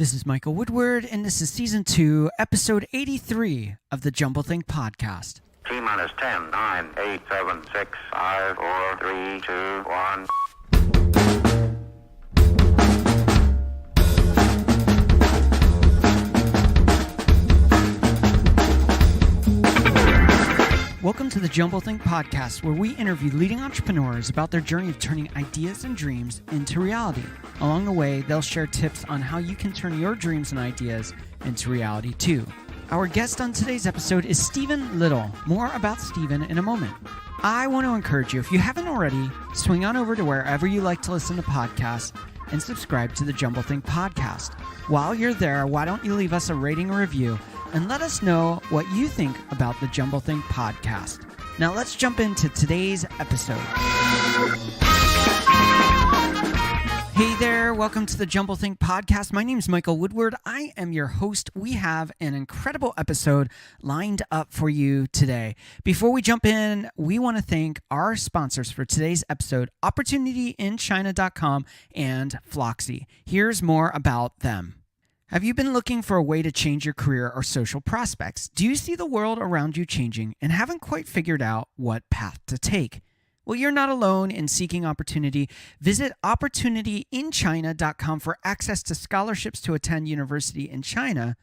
This is Michael Woodward, and this is Season 2, Episode 83 of the Jumblethink Podcast. T-minus 10, 9, 8, 7, 6, 5, 4, 3, 2, 1. Welcome to the Jumblethink Podcast, where we interview leading entrepreneurs about their journey of turning ideas and dreams into reality. Along the way, they'll share tips on how you can turn your dreams and ideas into reality too. Our guest on today's episode is Stephen Little. More about Stephen in a moment. I want to encourage you, if you haven't already, swing on over to wherever you like to listen to podcasts and subscribe to the Jumblethink Podcast. While you're there, why don't you leave us a rating or review and let us know what you think about the Jumblethink Podcast. Now let's jump into today's episode. Hey there, welcome to the Jumblethink Podcast. My name is Michael Woodward. I am your host. We have an incredible episode lined up for you today. Before we jump in, we want to thank our sponsors for today's episode, OpportunityInChina.com and Floxy. Here's more about them. Have you been looking for a way to change your career or social prospects? Do you see the world around you changing and haven't quite figured out what path to take? Well, you're not alone in seeking opportunity. Visit OpportunityInChina.com for access to scholarships to attend university in China.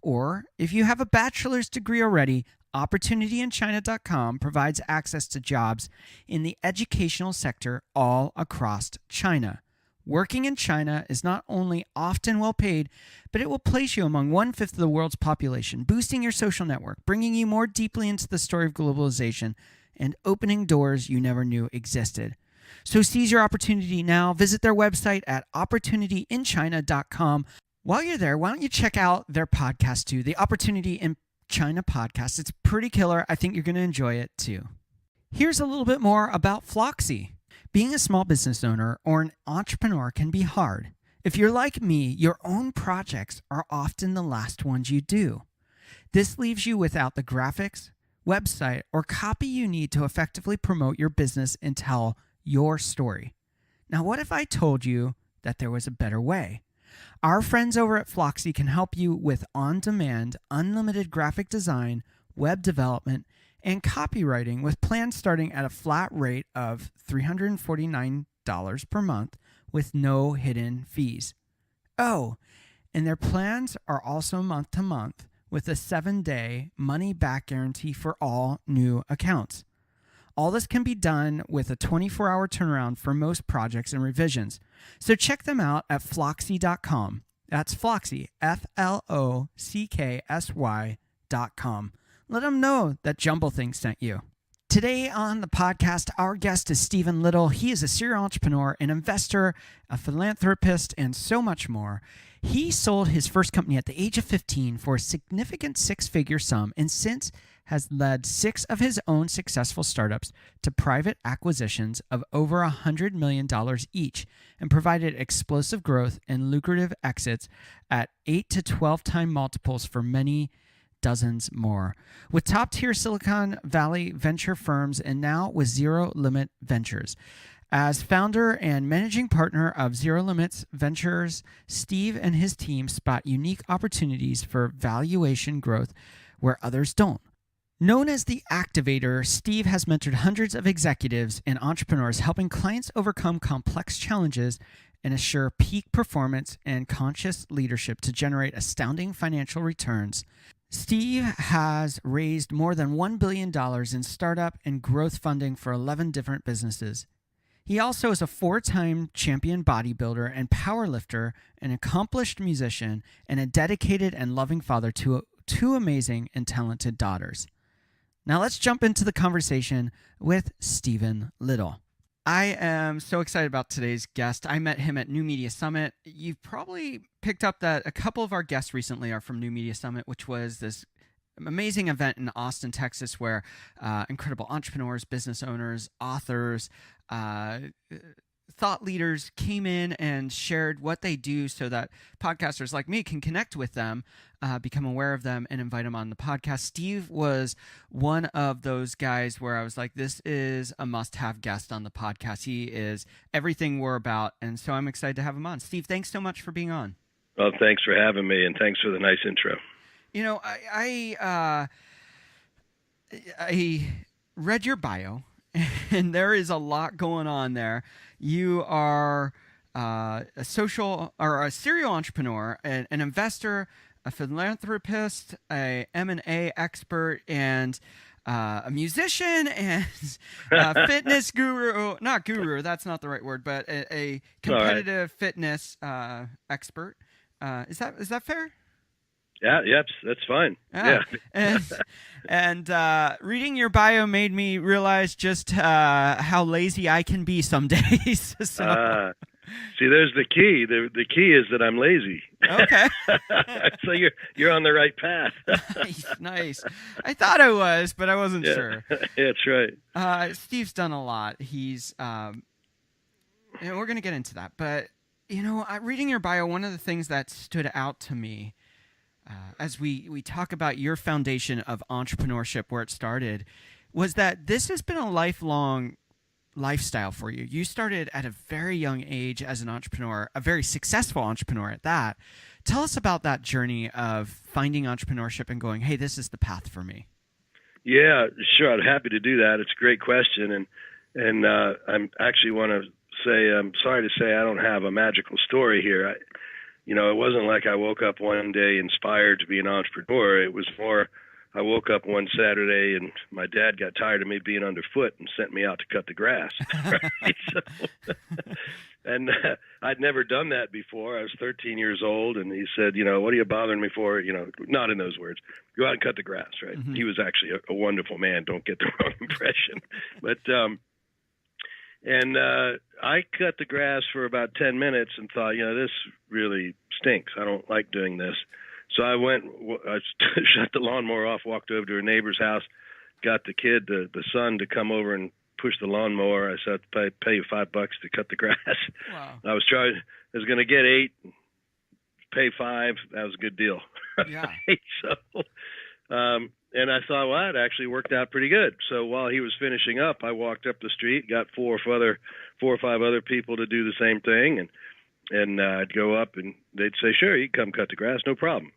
Or if you have a bachelor's degree already, OpportunityInChina.com provides access to jobs in the educational sector all across China. Working in China is not only often well paid, but it will place you among 1/5 of the world's population, boosting your social network, bringing you more deeply into the story of globalization, and opening doors you never knew existed. So seize your opportunity now. Visit their website at OpportunityInChina.com. While you're there, why don't you check out their podcast too, the Opportunity in China podcast. It's pretty killer. I think you're going to enjoy it too. Here's a little bit more about Floxy. Being a small business owner or an entrepreneur can be hard. If you're like me, your own projects are often the last ones you do. This leaves you without the graphics, website, or copy you need to effectively promote your business and tell your story. Now, what if I told you that there was a better way? Our friends over at Floxy can help you with on-demand, unlimited graphic design, web development, and copywriting with plans starting at a flat rate of $349 per month with no hidden fees. Oh, and their plans are also month to month with a 7-day money-back guarantee for all new accounts. All this can be done with a 24-hour turnaround for most projects and revisions. So check them out at Floxy.com. That's Floxy, Flocksy.com. Let them know that Jumblethink sent you. Today on the podcast, our guest is Stephen Little. He is a serial entrepreneur, an investor, a philanthropist, and so much more. He sold his first company at the age of 15 for a significant six-figure sum and since has led 6 of his own successful startups to private acquisitions of over $100 million each and provided explosive growth and lucrative exits at 8 to 12 time multiples for many dozens more. With top-tier Silicon Valley venture firms and now with Zero Limit Ventures. As founder and managing partner of Zero Limits Ventures, Steve and his team spot unique opportunities for valuation growth where others don't. Known as the Activator, Steve has mentored hundreds of executives and entrepreneurs, helping clients overcome complex challenges and assure peak performance and conscious leadership to generate astounding financial returns. Steve has raised more than $1 billion in startup and growth funding for 11 different businesses. He also is a 4-time champion bodybuilder and powerlifter, an accomplished musician, and a dedicated and loving father to 2 amazing and talented daughters. Now let's jump into the conversation with Stephen Little. I am so excited about today's guest. I met him at New Media Summit. You've probably picked up that a couple of our guests recently are from New Media Summit, which was this amazing event in Austin, Texas, where incredible entrepreneurs, business owners, authors, thought leaders came in and shared what they do so that podcasters like me can connect with them, become aware of them, and invite them on the podcast. Steve was one of those guys where I was like, this is a must-have guest on the podcast. He is everything we're about, and so I'm excited to have him on. Steve, thanks so much for being on. Well, thanks for having me, and thanks for the nice intro. You know, I read your bio, and there is a lot going on there. You are a social or a serial entrepreneur, an investor, a philanthropist, a M&A expert, and a musician and a fitness guru. Not guru, that's not the right word, but a All right. competitive fitness expert. Is that fair? Yeah, yep, that's fine. Yeah, Yeah. and reading your bio made me realize just how lazy I can be some days. So Uh, See, there's the key. The key is that I'm lazy. okay, So you're on the right path. nice, nice. I thought I was, but I wasn't Yeah, sure. that's right. Steve's done a lot. He's and we're gonna get into that, but reading your bio, one of the things that stood out to me as we talk about your foundation of entrepreneurship, where it started, was that this has been a lifelong lifestyle for you. You started at a very young age as an entrepreneur, a very successful entrepreneur at that. Tell us about that journey of finding entrepreneurship and going, hey, this is the path for me. Yeah, sure. I'm happy to do that. It's a great question, and I'm actually want to say I'm sorry to say I don't have a magical story here. It wasn't like I woke up one day inspired to be an entrepreneur. It was more I woke up one Saturday and my dad got tired of me being underfoot and sent me out to cut the grass. Right? And I'd never done that before. I was 13 years old, and he said, what are you bothering me for? Not in those words. Go out and cut the grass, right? Mm-hmm. He was actually a wonderful man. Don't get the wrong impression. But I cut the grass for about 10 minutes and thought, this really stinks. I don't like doing this. So I shut the lawnmower off, walked over to a neighbor's house, got the kid, the son, to come over and push the lawnmower. I said, pay you $5 to cut the grass. Wow. I was going to get 8, pay 5. That was a good deal. Yeah. So, and I thought, well, it actually worked out pretty good. So while he was finishing up, I walked up the street, got 4 or 5 other people to do the same thing, and I'd go up and they'd say, sure, you can come cut the grass, no problem.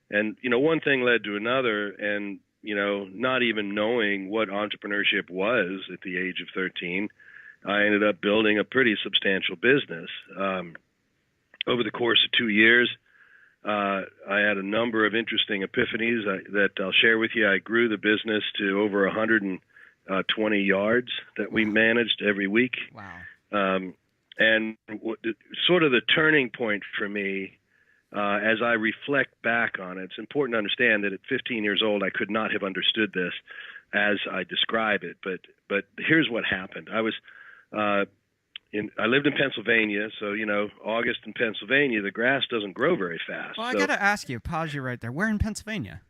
And one thing led to another, and not even knowing what entrepreneurship was at the age of 13, I ended up building a pretty substantial business. Over the course of 2 years, I had a number of interesting epiphanies that I'll share with you. I grew the business to over 120 yards that we managed every week. Wow. And sort of the turning point for me, as I reflect back on it, it's important to understand that at 15 years old, I could not have understood this as I describe it. But here's what happened. I lived in Pennsylvania, so August in Pennsylvania, the grass doesn't grow very fast. Well, I so, got to ask you, pause you right there. Where in Pennsylvania?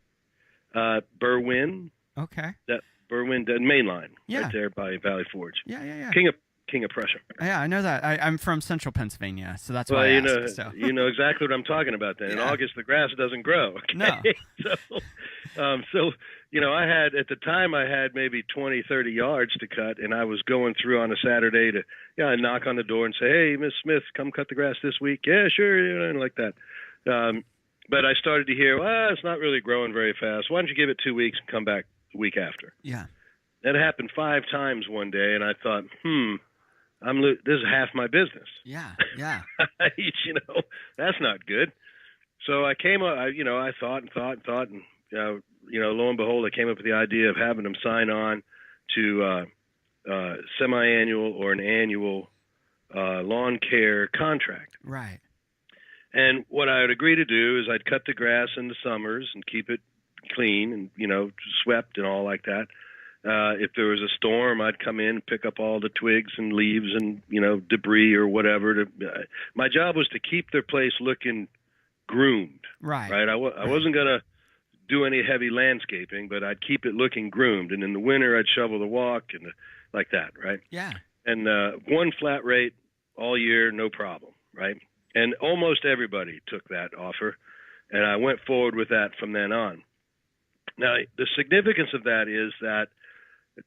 Berwyn. Okay. Berwyn, the main line, Yeah. right there by Valley Forge. Yeah. King of Prussia. Yeah, I know that. I'm from central Pennsylvania, so that's Well, why I you asked. know, So. you know exactly what I'm talking about. Then in Yeah. August, the grass doesn't grow. Okay? No. So I had at the time I had maybe 20, 30 yards to cut, and I was going through on a Saturday to I'd knock on the door and say, hey, Miss Smith, come cut the grass this week. Yeah, sure, like that. But I started to hear, well, it's not really growing very fast. Why don't you give it 2 weeks and come back the week after? Yeah. That happened 5 times one day, and I thought, this is half my business. Yeah. That's not good. So I came up, I thought, and lo and behold, I came up with the idea of having them sign on to semi-annual or an annual lawn care contract. Right. And what I would agree to do is I'd cut the grass in the summers and keep it clean and, swept and all like that. If there was a storm, I'd come in and pick up all the twigs and leaves and, debris or whatever. My job was to keep their place looking groomed. Right. I wasn't going to do any heavy landscaping, but I'd keep it looking groomed. And in the winter, I'd shovel the walk and like that, right? Yeah. And one flat rate all year, no problem, right? And almost everybody took that offer, and I went forward with that from then on. Now, the significance of that is that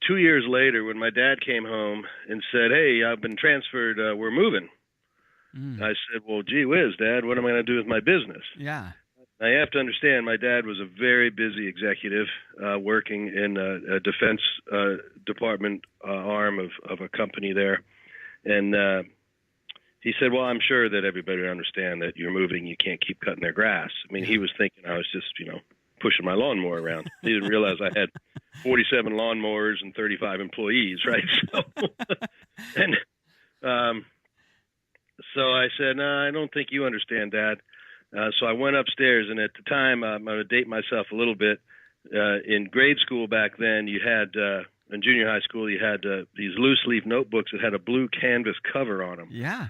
2 years later, when my dad came home and said, hey, I've been transferred, we're moving, I said, well, gee whiz, Dad, what am I going to do with my business? Yeah. Now, you have to understand, my dad was a very busy executive working in a defense department arm of a company there. And he said, well, I'm sure that everybody would understand that you're moving. You can't keep cutting their grass. I mean, he was thinking I was just, pushing my lawnmower around. He didn't realize I had 47 lawnmowers and 35 employees, right? So I said, no, I don't think you understand, Dad. So I went upstairs, and at the time, I'm going to date myself a little bit. In grade school back then, you had, in junior high school, you had these loose leaf notebooks that had a blue canvas cover on them. Yeah.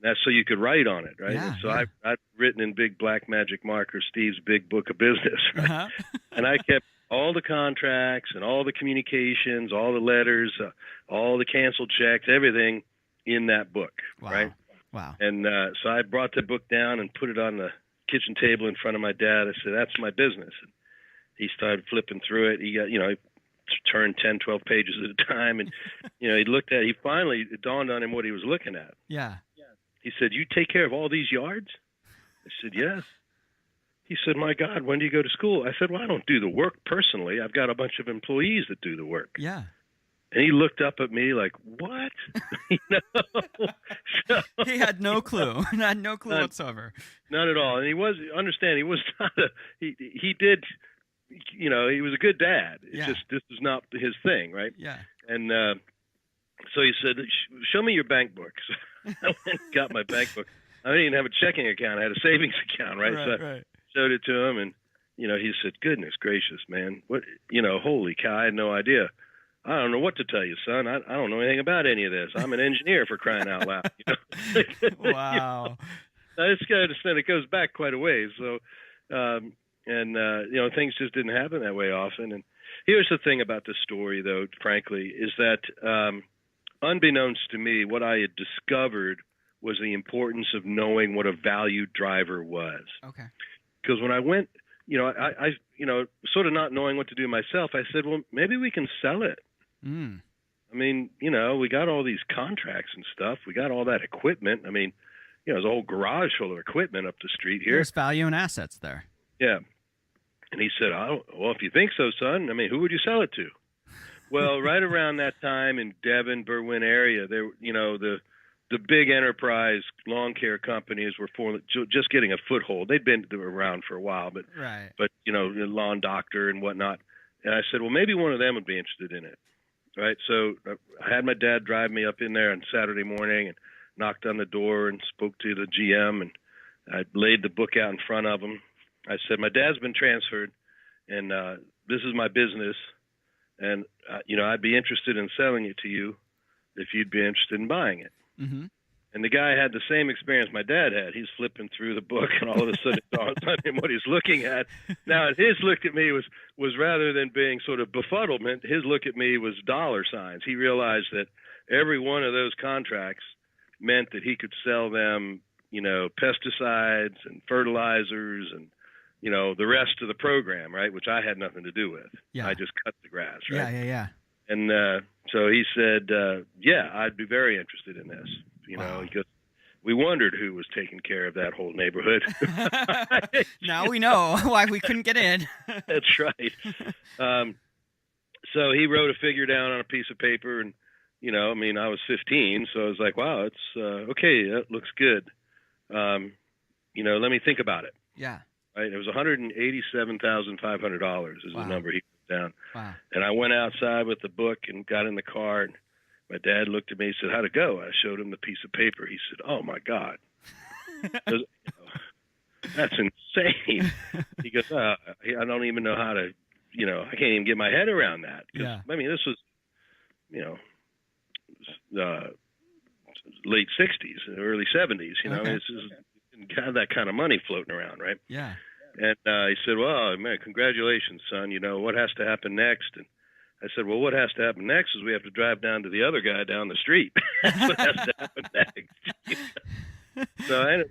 That's so you could write on it, right? Yeah, And so I'd written in big black magic marker Steve's Big Book of Business, right? And I kept all the contracts and all the communications, all the letters, all the canceled checks, everything in that book, right? Wow. And so I brought the book down and put it on the kitchen table in front of my dad. I said, that's my business. And he started flipping through it. He got, he turned 10, 12 pages at a time. And, it dawned on him what he was looking at. Yeah. He said, you take care of all these yards? I said, yes. He said, my God, when do you go to school? I said, well, I don't do the work personally. I've got a bunch of employees that do the work. Yeah. And he looked up at me like, what? So, he had no clue. Had no clue whatsoever. Not at all. And he was not he did, he was a good dad. It's just, this is not his thing, right? Yeah. And so he said, show me your bank books. I went and got my bank book. I didn't even have a checking account. I had a savings account, right? I showed it to him, and, he said, goodness gracious, man. What, holy cow, I had no idea. I don't know what to tell you, son. I don't know anything about any of this. I'm an engineer, for crying out loud. Wow. I just got to understand it goes back quite a ways. So, things just didn't happen that way often. And here's the thing about this story, though, frankly, is that unbeknownst to me, what I had discovered was the importance of knowing what a value driver was. Okay. Because when I went, I sort of not knowing what to do myself, I said, well, maybe we can sell it. I mean, we got all these contracts and stuff. We got all that equipment. I mean, there's a whole garage full of equipment up the street here. There's value and assets there. Yeah. And he said, well, if you think so, son, I mean, who would you sell it to? Well, right around that time in Devon, Berwyn area, there, the big enterprise lawn care companies were just getting a foothold. They'd been around for a while, but Lawn Doctor and whatnot. And I said, well, maybe one of them would be interested in it. Right. So I had my dad drive me up in there on Saturday morning and knocked on the door and spoke to the GM, and I laid the book out in front of him. I said, my dad's been transferred, and this is my business. And, I'd be interested in selling it to you if you'd be interested in buying it. Mm-hmm. And the guy had the same experience my dad had. He's flipping through the book, and all of a sudden it dawns on him what he's looking at. Now, his look at me was rather than being sort of befuddlement, his look at me was dollar signs. He realized that every one of those contracts meant that he could sell them, pesticides and fertilizers and, the rest of the program, right, which I had nothing to do with. Yeah. I just cut the grass, right? Yeah. And so he said, I'd be very interested in this. Because we wondered who was taking care of that whole neighborhood. Now we know why we couldn't get in. That's right. So he wrote a figure down on a piece of paper, and, I was 15, so I was like, wow, it's okay, that looks good. Let me think about it. Yeah. Right? It was $187,500 is the number he put down. Wow. And I went outside with the book and got in the car, and my dad looked at me and said, how'd it go? I showed him the piece of paper. He said, oh, my God. That's insane. He goes, I don't even know how to, I can't even get my head around that. Yeah. I mean, this was, late 60s, early 70s, Okay. This is kind of that kind of money floating around, right? Yeah. And he said, well, man, congratulations, son. What has to happen next? And I said, well, what has to happen next is we have to drive down to the other guy down the street. That's what has to happen next. So I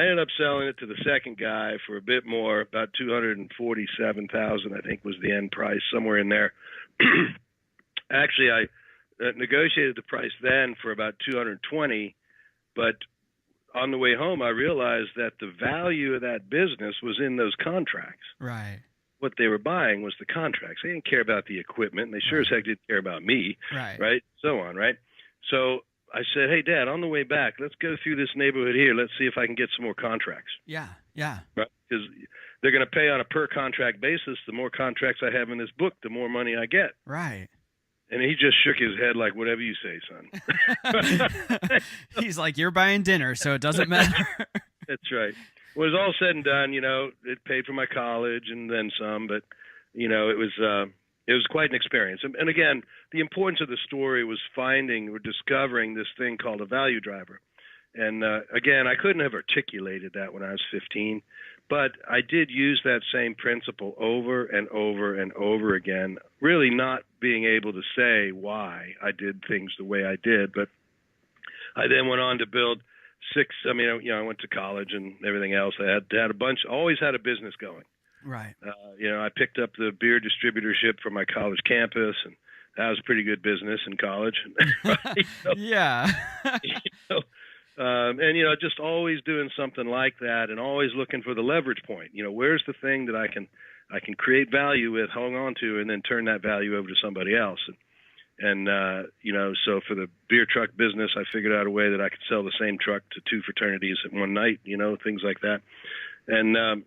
ended up selling it to the second guy for a bit more, about $247,000, I think was the end price, somewhere in there. Actually, I negotiated the price then for about $220,000, but on the way home, I realized that the value of that business was in those contracts. Right. What they were buying was the contracts. They didn't care about the equipment. And they sure as heck didn't care about me. Right. So on. Right. So I said, hey, Dad, on the way back, let's go through this neighborhood here. Let's see if I can get some more contracts. Yeah. Yeah. Right. Because they're going to pay on a per contract basis. The more contracts I have in this book, the more money I get. Right. And he just shook his head like, whatever you say, son. He's like, you're buying dinner, so it doesn't matter. That's right. When it was all said and done, it paid for my college and then some, but, it was quite an experience. And again, the importance of the story was finding or discovering this thing called a value driver. And again, I couldn't have articulated that when I was 15, but I did use that same principle over and over and over again, really not being able to say why I did things the way I did. But I then went on to build I went to college and everything else. I had a bunch, always had a business going. Right. I picked up the beer distributorship for my college campus, and that was pretty good business in college. Right? Yeah. Just always doing something like that, and always looking for the leverage point. Where's the thing that I can create value with, hang on to, and then turn that value over to somebody else. So for the beer truck business, I figured out a way that I could sell the same truck to two fraternities at one night, things like that. And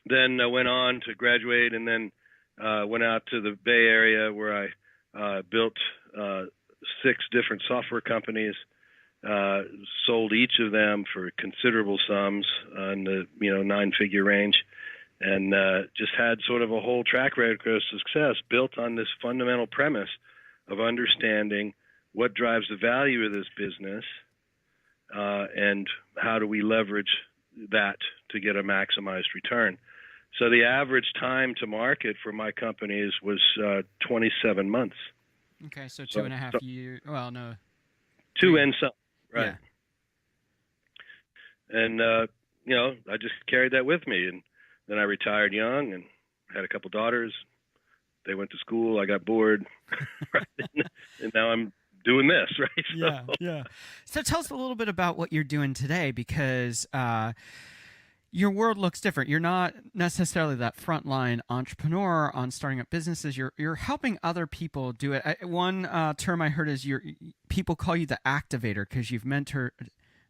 then I went on to graduate, and then went out to the Bay Area where I built 6 different software companies, sold each of them for considerable sums in the 9-figure range. And just had sort of a whole track record of success built on this fundamental premise of understanding what drives the value of this business, and how do we leverage that to get a maximized return. So the average time to market for my companies was 27 months. Okay, so 2.5 years. Well, no. 2 and some, right. Yeah. And, I just carried that with me. And then I retired young and had a couple daughters. They went to school. I got bored. Right? And now I'm doing this, right? Yeah. So tell us a little bit about what you're doing today, because your world looks different. You're not necessarily that frontline entrepreneur on starting up businesses. You're helping other people do it. One term I heard is people call you the activator, because you've mentored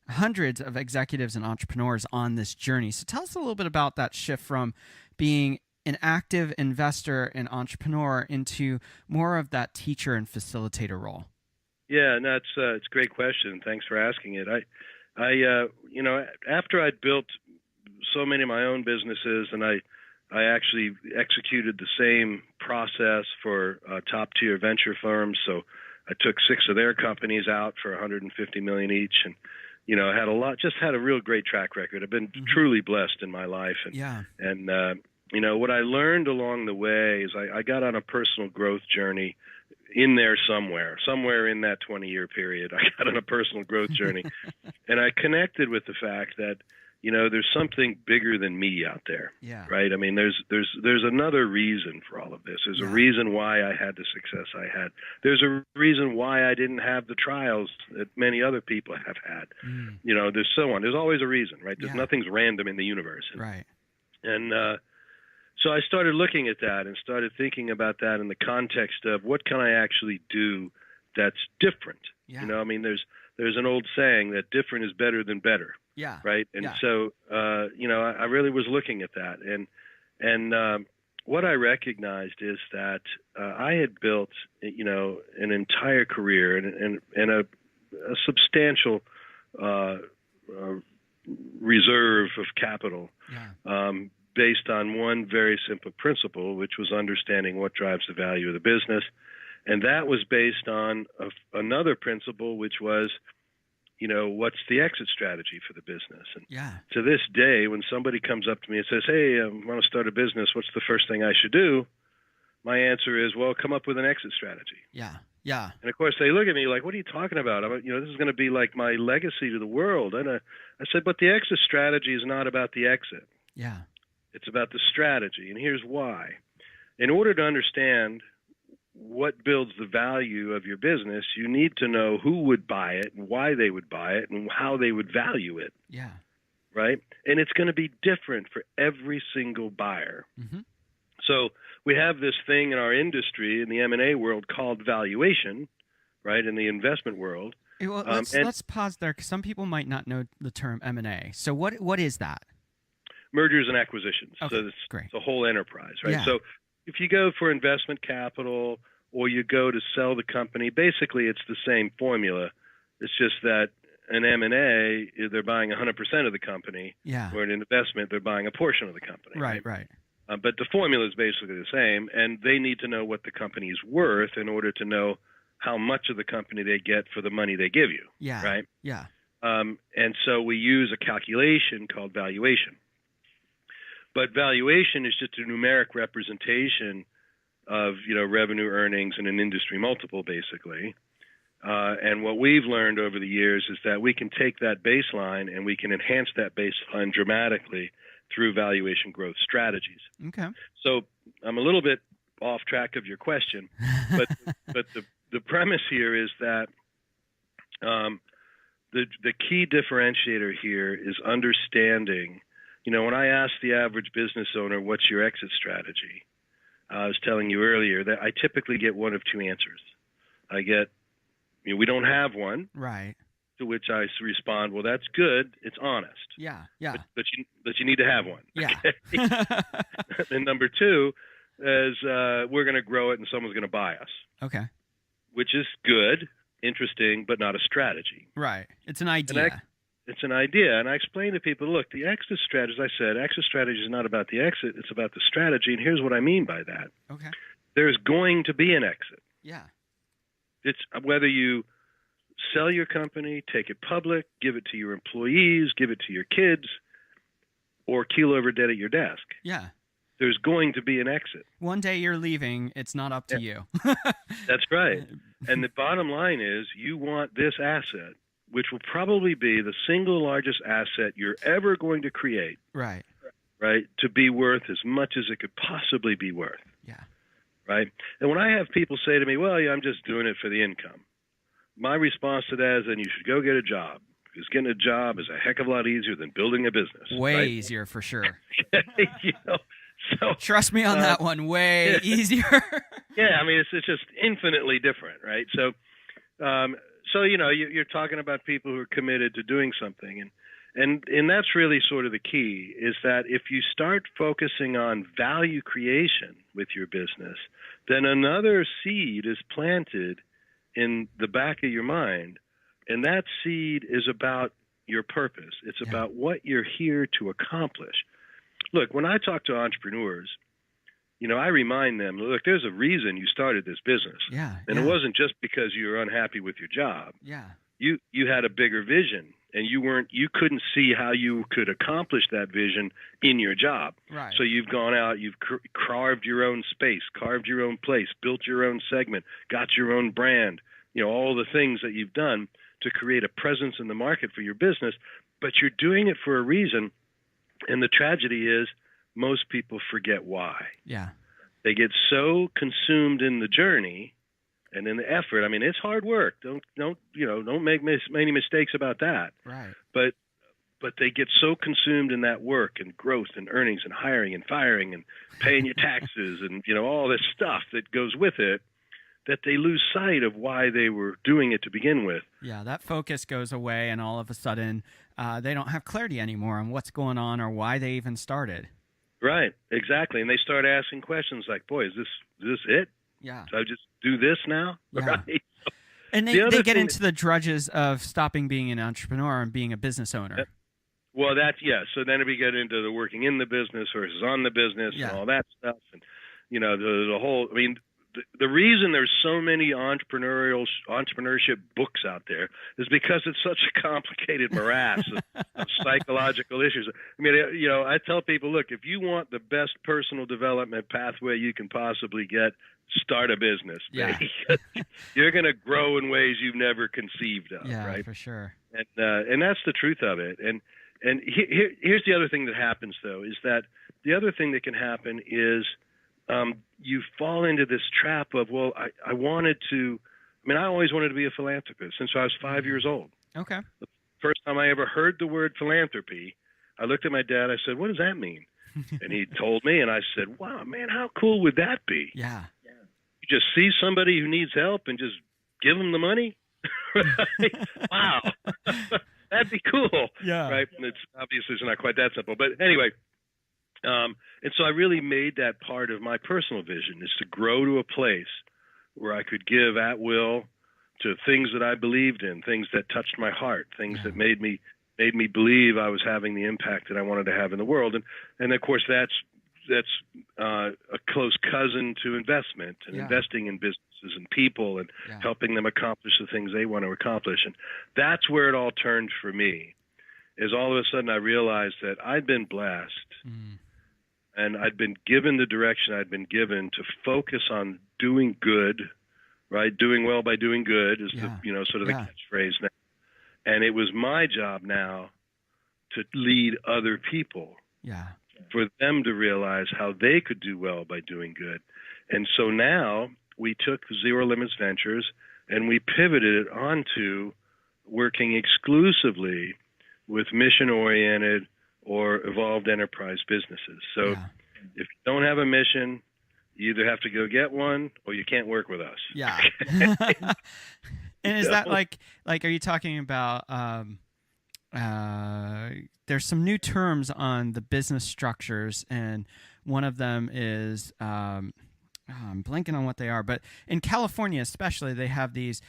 hundreds of executives and entrepreneurs on this journey. So tell us a little bit about that shift from being an active investor and entrepreneur into more of that teacher and facilitator role. Yeah, no, it's a great question. Thanks for asking it. I after I'd built so many of my own businesses, and I actually executed the same process for top tier venture firms. So I took 6 of their companies out for $150 million each, and I had a real great track record. I've been truly blessed in my life, and what I learned along the way is I got on a personal growth journey in there somewhere in that 20-year period. I got on a personal growth journey, and I connected with the fact that there's something bigger than me out there. Yeah. Right. I mean, there's another reason for all of this. There's a reason why I had the success I had. There's a reason why I didn't have the trials that many other people have had. There's so on. There's always a reason, right? Nothing's random in the universe. Right. And so I started looking at that and started thinking about that in the context of what can I actually do that's different. Yeah. There's an old saying that different is better than better. Yeah. Right. And so, I really was looking at that. And what I recognized is that I had built, an entire career and a substantial reserve of capital based on one very simple principle, which was understanding what drives the value of the business. And that was based on another principle, which was, what's the exit strategy for the business? And to this day, when somebody comes up to me and says, hey, I want to start a business, what's the first thing I should do? My answer is, well, come up with an exit strategy. Yeah. And of course, they look at me like, what are you talking about? This is going to be like my legacy to the world. And I said, but the exit strategy is not about the exit. Yeah. It's about the strategy. And here's why. In order to understand what builds the value of your business, you need to know who would buy it and why they would buy it and how they would value it. Yeah. Right? And it's going to be different for every single buyer. Mm-hmm. So we have this thing in our industry, in the M&A world, called valuation, right, in the investment world. Well, let's pause there, because some people might not know the term M&A. So what is that? Mergers and acquisitions. Okay, So it's great. the whole enterprise, right? Yeah. So if you go for investment capital or you go to sell the company, basically it's the same formula. It's just that an M&A, they're buying 100% of the company, Yeah. or an investment, they're buying a portion of the company. Right. But the formula is basically the same, and they need to know what the company is worth in order to know how much of the company they get for the money they give you. Yeah. Right? Yeah. And so we use a calculation called valuation. But valuation is just a numeric representation of, revenue, earnings, and an industry multiple, basically. And what we've learned over the years is that we can take that baseline and we can enhance that baseline dramatically through valuation growth strategies. Okay. So I'm a little bit off track of your question, but the premise here is that the key differentiator here is understanding. When I ask the average business owner, what's your exit strategy? I was telling you earlier that I typically get one of two answers. I get, we don't have one. Right. To which I respond, well, that's good. It's honest. Yeah. But you need to have one. Yeah. Okay? And number two is we're going to grow it and someone's going to buy us. Okay. Which is good, interesting, but not a strategy. Right. It's an idea. It's an idea. And I explain to people, look, the exit strategy, as I said, exit strategy is not about the exit. It's about the strategy. And here's what I mean by that. Okay. There's going to be an exit. Yeah. It's whether you sell your company, take it public, give it to your employees, give it to your kids, or keel over dead at your desk. Yeah. There's going to be an exit. One day you're leaving. It's not up to you. That's right. And the bottom line is you want this asset, which will probably be the single largest asset you're ever going to create. Right. Right, to be worth as much as it could possibly be worth. Yeah. Right? And when I have people say to me, well, yeah, I'm just doing it for the income, my response to that is, then you should go get a job, because getting a job is a heck of a lot easier than building a business. Way right? Easier for sure. So trust me on that one. Way easier. Yeah, I mean, it's just infinitely different, right? So you're talking about people who are committed to doing something, and that's really sort of the key, is that if you start focusing on value creation with your business, then another seed is planted in the back of your mind, and that seed is about your purpose. It's about what you're here to accomplish. Look, when I talk to entrepreneurs, I remind them, look, there's a reason you started this business. Yeah. And it wasn't just because you were unhappy with your job. Yeah. You had a bigger vision, and you couldn't see how you could accomplish that vision in your job. Right. So you've gone out, you've carved your own space, carved your own place, built your own segment, got your own brand, all the things that you've done to create a presence in the market for your business, but you're doing it for a reason. And the tragedy is most people forget why. Yeah. They get so consumed in the journey and in the effort. I mean, it's hard work. Don't make many mistakes about that. Right. But they get so consumed in that work and growth and earnings and hiring and firing and paying your taxes and all this stuff that goes with it, that they lose sight of why they were doing it to begin with. Yeah, that focus goes away, and all of a sudden they don't have clarity anymore on what's going on or why they even started. Right, exactly. And they start asking questions like, boy, is this it? Yeah. So I just do this now? Yeah. Right? And they get into the drudges of stopping being an entrepreneur and being a business owner. Well, so then we get into the working in the business versus on the business and all that stuff. And, the whole, I mean, the reason there's so many entrepreneurship books out there is because it's such a complicated morass of psychological issues. I mean, I tell people, look, if you want the best personal development pathway you can possibly get, start a business. Yeah. You're going to grow in ways you've never conceived of. Yeah, right? For sure. And that's the truth of it. And here's the other thing that happens, though, is that the other thing that can happen is you fall into this trap of, well, I always wanted to be a philanthropist since I was 5 years old. Okay. The first time I ever heard the word philanthropy, I looked at my dad. I said, "What does that mean?" And he told me, and I said, "Wow, man, how cool would that be?" Yeah. You just see somebody who needs help and just give them the money. Right? Wow, that'd be cool. Yeah. Right. And it's not quite that simple, but anyway. And so I really made that part of my personal vision, is to grow to a place where I could give at will to things that I believed in, things that touched my heart, things that made me believe I was having the impact that I wanted to have in the world. And of course, that's a close cousin to investment and investing in businesses and people and helping them accomplish the things they want to accomplish. And that's where it all turned for me, is all of a sudden I realized that I'd been blessed and I'd been given the direction I'd been given to focus on doing good, right? Doing well by doing good is the, sort of the catchphrase now. And it was my job now to lead other people. Yeah. For them to realize how they could do well by doing good. And so now we took Zero Limits Ventures and we pivoted it onto working exclusively with mission-oriented or evolved enterprise businesses. So if you don't have a mission, you either have to go get one or you can't work with us. Yeah. And is that like, are you talking about, there's some new terms on the business structures, and one of them is, I'm blanking on what they are, but in California especially, they have these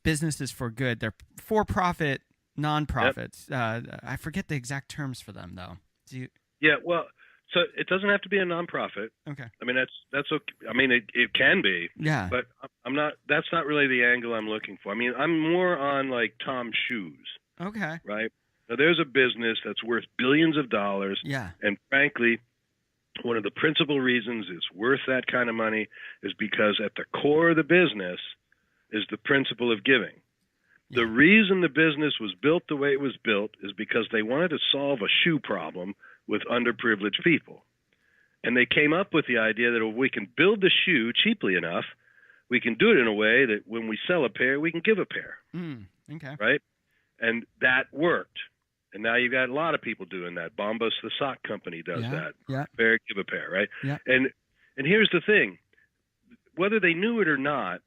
businesses for good. They're for-profit nonprofits. I forget the exact terms for them, though. Well, so it doesn't have to be a nonprofit. Okay. I mean, that's okay. I mean, it can be. Yeah. But that's not really the angle I'm looking for. I mean, I'm more on like Tom's Shoes. Okay. Right? Now, there's a business that's worth billions of dollars. Yeah. And frankly, one of the principal reasons it's worth that kind of money is because at the core of the business is the principle of giving. The reason the business was built the way it was built is because they wanted to solve a shoe problem with underprivileged people. And they came up with the idea that if we can build the shoe cheaply enough, we can do it in a way that when we sell a pair, we can give a pair. Okay. Right? And that worked. And now you've got a lot of people doing that. Bombas, the sock company, does that. Yeah. Pair, give a pair, right? Yeah. And here's the thing. Whether they knew it or not,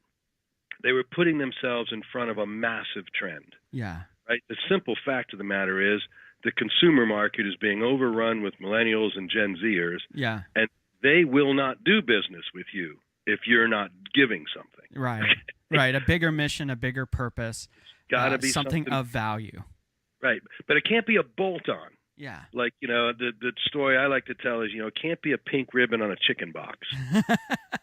they were putting themselves in front of a massive trend. Yeah. Right? The simple fact of the matter is the consumer market is being overrun with millennials and Gen Zers. Yeah. And they will not do business with you if you're not giving something. Right. Right. A bigger mission, a bigger purpose. Gotta be something of value. Right. But it can't be a bolt-on. Yeah. Like, the story I like to tell is, it can't be a pink ribbon on a chicken box.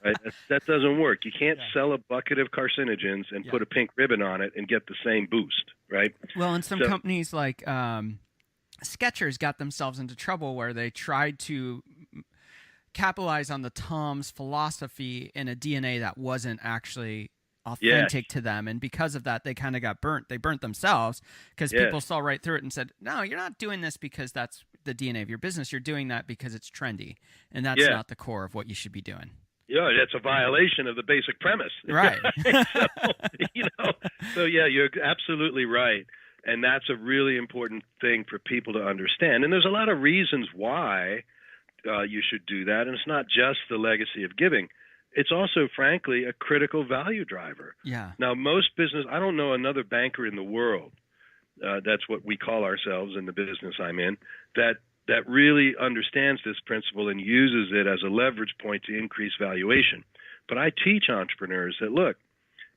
Right? That doesn't work. You can't sell a bucket of carcinogens and put a pink ribbon on it and get the same boost, right? Well, and some companies like Skechers got themselves into trouble where they tried to capitalize on the Tom's philosophy in a DNA that wasn't actually authentic to them, and because of that they kind of got burnt. They burnt themselves because people saw right through it and said, no, you're not doing this because that's the DNA of your business. You're doing that because it's trendy, and that's not the core of what you should be doing. Yeah, that's a violation of the basic premise. Right. So you're absolutely right. And that's a really important thing for people to understand. And there's a lot of reasons why you should do that. And it's not just the legacy of giving. It's also, frankly, a critical value driver. Yeah. Now, most business, I don't know another banker in the world, that's what we call ourselves in the business I'm in, that really understands this principle and uses it as a leverage point to increase valuation. But I teach entrepreneurs that, look,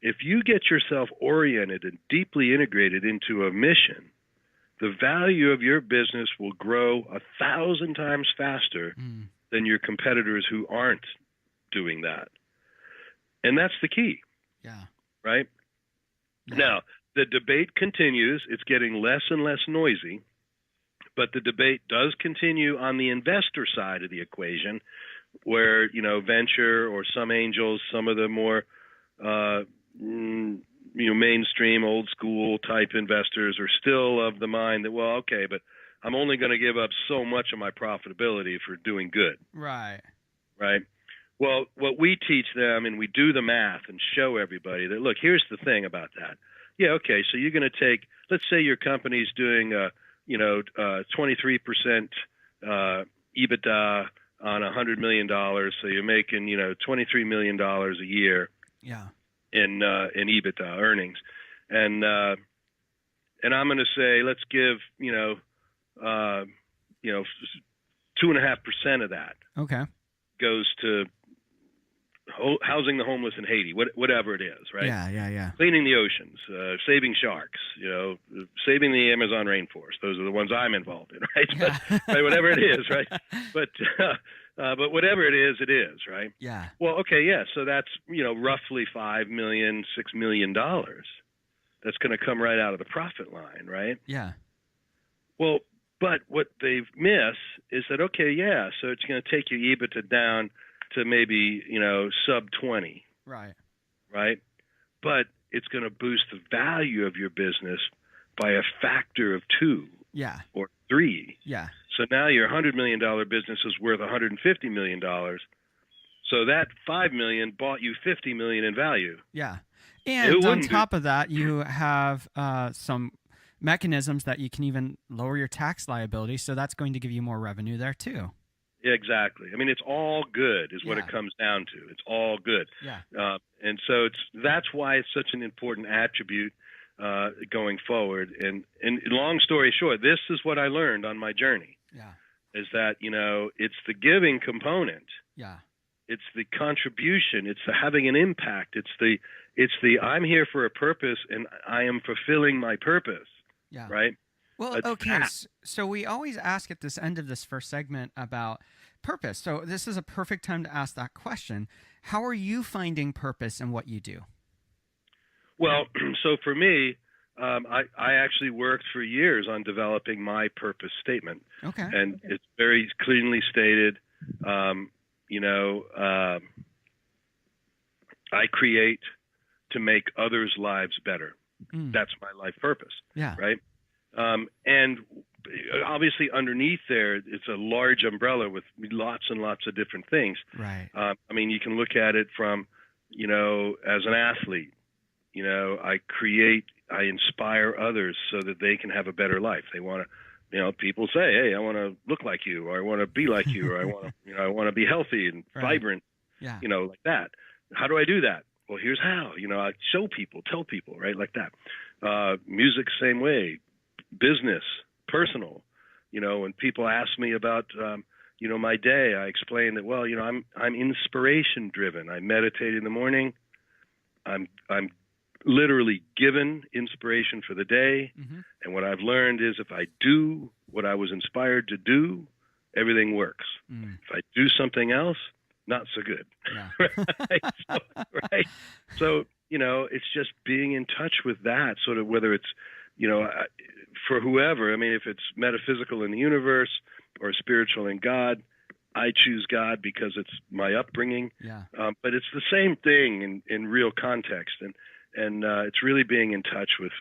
if you get yourself oriented and deeply integrated into a mission, the value of your business will grow 1,000 times faster than your competitors who aren't doing that. And that's the key. Yeah. Right? Yeah. Now, the debate continues. It's getting less and less noisy, but the debate does continue on the investor side of the equation where, venture or some angels, some of the more mainstream, old school type investors are still of the mind that, well, okay, but I'm only going to give up so much of my profitability for doing good. Right. Right. Well, what we teach them, and we do the math and show everybody that, look, here's the thing about that. Yeah, okay, so you're going to take, let's say your company's doing, 23% EBITDA on $100 million, so you're making, $23 million a year in EBITDA earnings. And I'm going to say, let's give, 2.5% of that goes to housing the homeless in Haiti, whatever it is, right? Yeah. Cleaning the oceans, saving sharks, saving the Amazon rainforest. Those are the ones I'm involved in, right? Yeah. But, right, whatever it is, right? But whatever it is, right? Yeah. Well, okay, yeah. So that's roughly $5 million, $6 million. That's going to come right out of the profit line, right? Yeah. Well, but what they miss is that, okay, yeah, so it's going to take your EBITDA down to maybe, sub 20. Right. Right. But it's going to boost the value of your business by a factor of 2 or 3. Yeah. So now your $100 million business is worth $150 million. So that $5 million bought you $50 million in value. Yeah. And on top of that, you have some mechanisms that you can even lower your tax liability. So that's going to give you more revenue there too. Yeah, exactly. I mean, it's all good is what it comes down to. It's all good. Yeah. And so that's why it's such an important attribute going forward. And long story short, this is what I learned on my journey. Yeah. Is that, it's the giving component. Yeah. It's the contribution. It's the having an impact. It's the I'm here for a purpose and I am fulfilling my purpose. Yeah. Right. Well, okay. So we always ask at this end of this first segment about purpose. So this is a perfect time to ask that question. How are you finding purpose in what you do? Well, so for me, I actually worked for years on developing my purpose statement. Okay. And it's very cleanly stated. I create to make others' lives better. That's my life purpose. Yeah. Right. And obviously underneath there, it's a large umbrella with lots and lots of different things. Right. I mean, you can look at it from, as an athlete, I inspire others so that they can have a better life. They want to, people say, hey, I want to look like you, or I want to be like you, or I want to, I want to be healthy and vibrant, like that. How do I do that? Well, here's how, I show people, tell people, right? Like that. Music, same way. Business, personal, when people ask me about, my day, I explain that, well, I'm inspiration driven. I meditate in the morning. I'm literally given inspiration for the day. Mm-hmm. And what I've learned is if I do what I was inspired to do, everything works. If I do something else, not so good. Yeah. Right. So, it's just being in touch with that sort of, whether it's, for whoever, I mean, if it's metaphysical in the universe or spiritual in God, I choose God because it's my upbringing. Yeah. But it's the same thing in real context. And it's really being in touch with,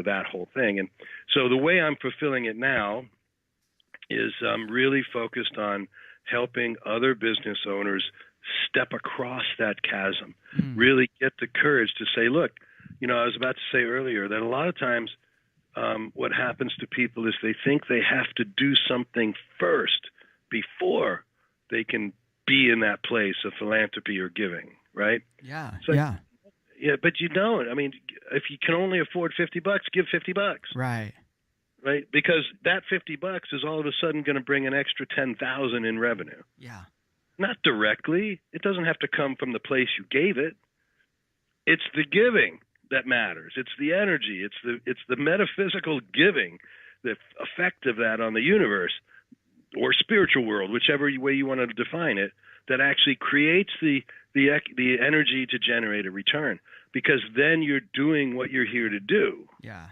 that whole thing. And so the way I'm fulfilling it now is I'm really focused on helping other business owners step across that chasm, really get the courage to say, look, I was about to say earlier that a lot of times what happens to people is they think they have to do something first before they can be in that place of philanthropy or giving, right? Yeah. So, yeah, but you don't. I mean, if you can only afford $50, give $50. Right. Right? Because that $50 is all of a sudden going to bring an extra $10,000 in revenue. Yeah. Not directly. It doesn't have to come from the place you gave it. It's the giving that matters. It's the energy. It's the metaphysical giving, the effect of that on the universe or spiritual world, whichever way you want to define it, that actually creates the energy to generate a return. Because then you're doing what you're here to do. Yeah.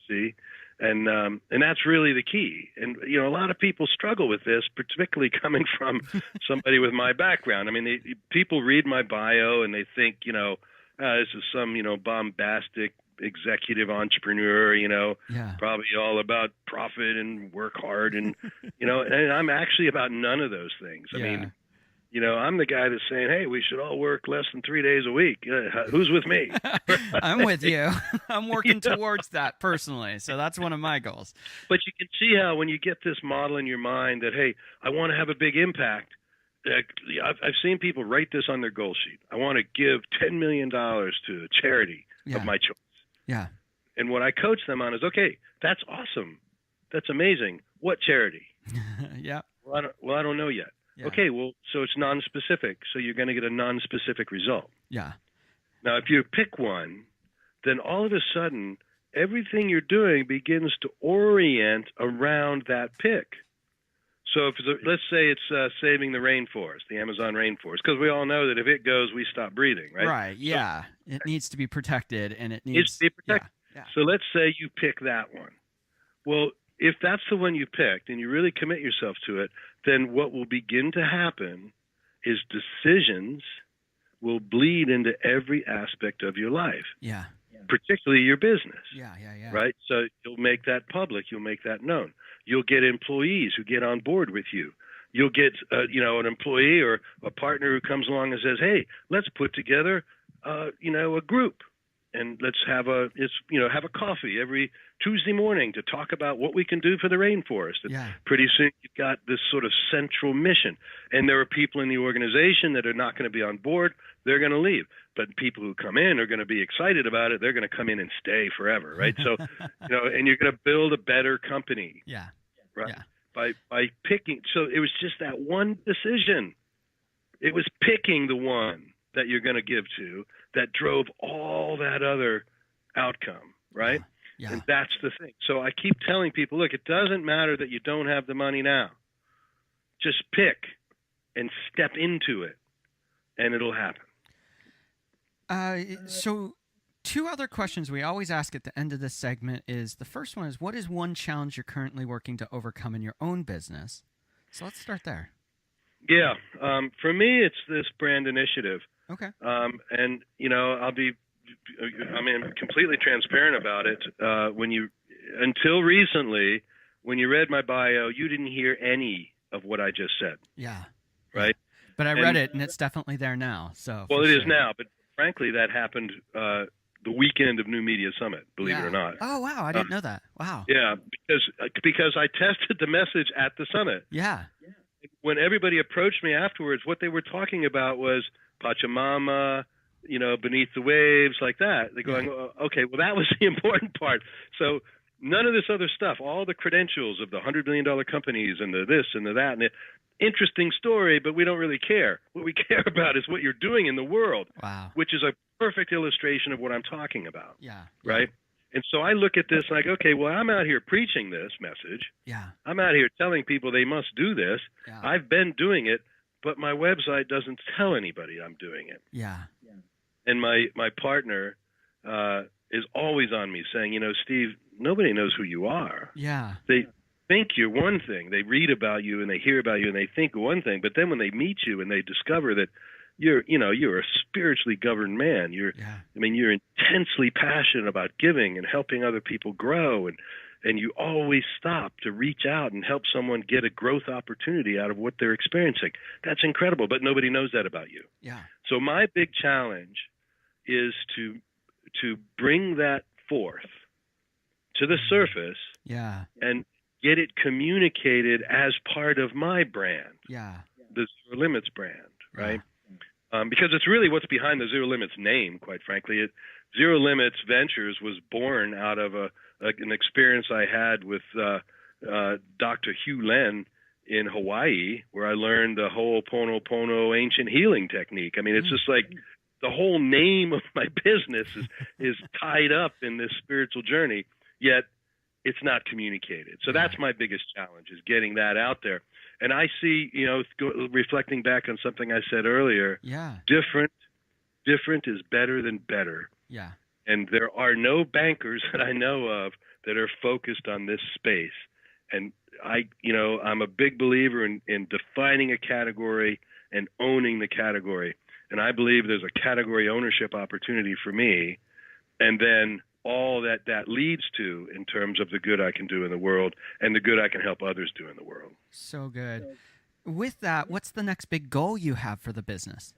See? And that's really the key. And, a lot of people struggle with this, particularly coming from somebody with my background. I mean, people read my bio and they think, this is some, bombastic executive entrepreneur, probably all about profit and work hard. And, and I'm actually about none of those things. I mean, I'm the guy that's saying, hey, we should all work less than 3 days a week. Who's with me? I'm with you. I'm working towards that personally. So that's one of my goals. But you can see how when you get this model in your mind that, hey, I want to have a big impact. I've seen people write this on their goal sheet. I want to give $10 million to a charity of my choice. Yeah. And what I coach them on is, okay, that's awesome. That's amazing. What charity? Yeah. Well, I don't know yet. Yeah. Okay, well, so it's non-specific. So you're going to get a non-specific result. Yeah. Now, if you pick one, then all of a sudden, everything you're doing begins to orient around that pick. So let's say it's saving the rainforest, the Amazon rainforest, because we all know that if it goes, we stop breathing, right? Right, yeah. So it needs to be protected, and it needs to be protected. Yeah. So let's say you pick that one. Well, if that's the one you picked and you really commit yourself to it, then what will begin to happen is decisions will bleed into every aspect of your life. Yeah. Particularly your business. Yeah. Right? So you'll make that public. You'll make that known. You'll get employees who get on board with you. You'll get, an employee or a partner who comes along and says, hey, let's put together, a group. And let's have a coffee every Tuesday morning to talk about what we can do for the rainforest. And pretty soon you've got this sort of central mission. And there are people in the organization that are not going to be on board. They're going to leave. But people who come in are going to be excited about it. They're going to come in and stay forever, right? So, and you're going to build a better company. Yeah. Right. Yeah. By picking. So it was just that one decision. It was picking the one that you're going to give to that drove all that other outcome, right? Yeah. And that's the thing. So I keep telling people, look, it doesn't matter that you don't have the money now. Just pick and step into it, and it'll happen. So two other questions we always ask at the end of this segment is, the first one is, what is one challenge you're currently working to overcome in your own business? So let's start there. Yeah. For me, it's this brand initiative. Okay. And, I'm completely transparent about it. Until recently, when you read my bio, you didn't hear any of what I just said. Yeah. Right? But I read it, and it's definitely there now. So. Well, it is now, but frankly, that happened the weekend of New Media Summit, believe it or not. Oh, wow. I didn't know that. Wow. Yeah, because I tested the message at the summit. Yeah. When everybody approached me afterwards, what they were talking about was Pachamama, beneath the waves, like that. They're going, okay, well, that was the important part. So none of this other stuff, all the credentials of the $100 million companies and the this and the that, and the interesting story, but we don't really care. What we care about is what you're doing in the world, which is a perfect illustration of what I'm talking about. Yeah. Right? And so I look at this like, okay, well, I'm out here preaching this message. Yeah. I'm out here telling people they must do this. Yeah. I've been doing it, but my website doesn't tell anybody I'm doing it. Yeah. And my partner is always on me saying, Steve, nobody knows who you are. Yeah. They think you're one thing. They read about you and they hear about you and they think one thing. But then when they meet you and they discover that you're a spiritually governed man. You're intensely passionate about giving and helping other people grow, and you always stop to reach out and help someone get a growth opportunity out of what they're experiencing. That's incredible, but nobody knows that about you. Yeah. So my big challenge is to bring that forth to the surface. Yeah. And get it communicated as part of my brand. Yeah. The Zero Limits brand, right? Because it's really what's behind the Zero Limits name, quite frankly. Zero Limits Ventures was born out of an experience I had with Dr. Hugh Len in Hawaii, where I learned the Ho'oponopono ancient healing technique. I mean, it's just like the whole name of my business is tied up in this spiritual journey, yet it's not communicated. So that's my biggest challenge, is getting that out there. And I see, reflecting back on something I said earlier, different is better than better. Yeah. And there are no bankers that I know of that are focused on this space. And I'm a big believer in defining a category and owning the category. And I believe there's a category ownership opportunity for me. And then all that leads to in terms of the good I can do in the world and the good I can help others do in the world. So good. with that, what's the next big goal you have for the business?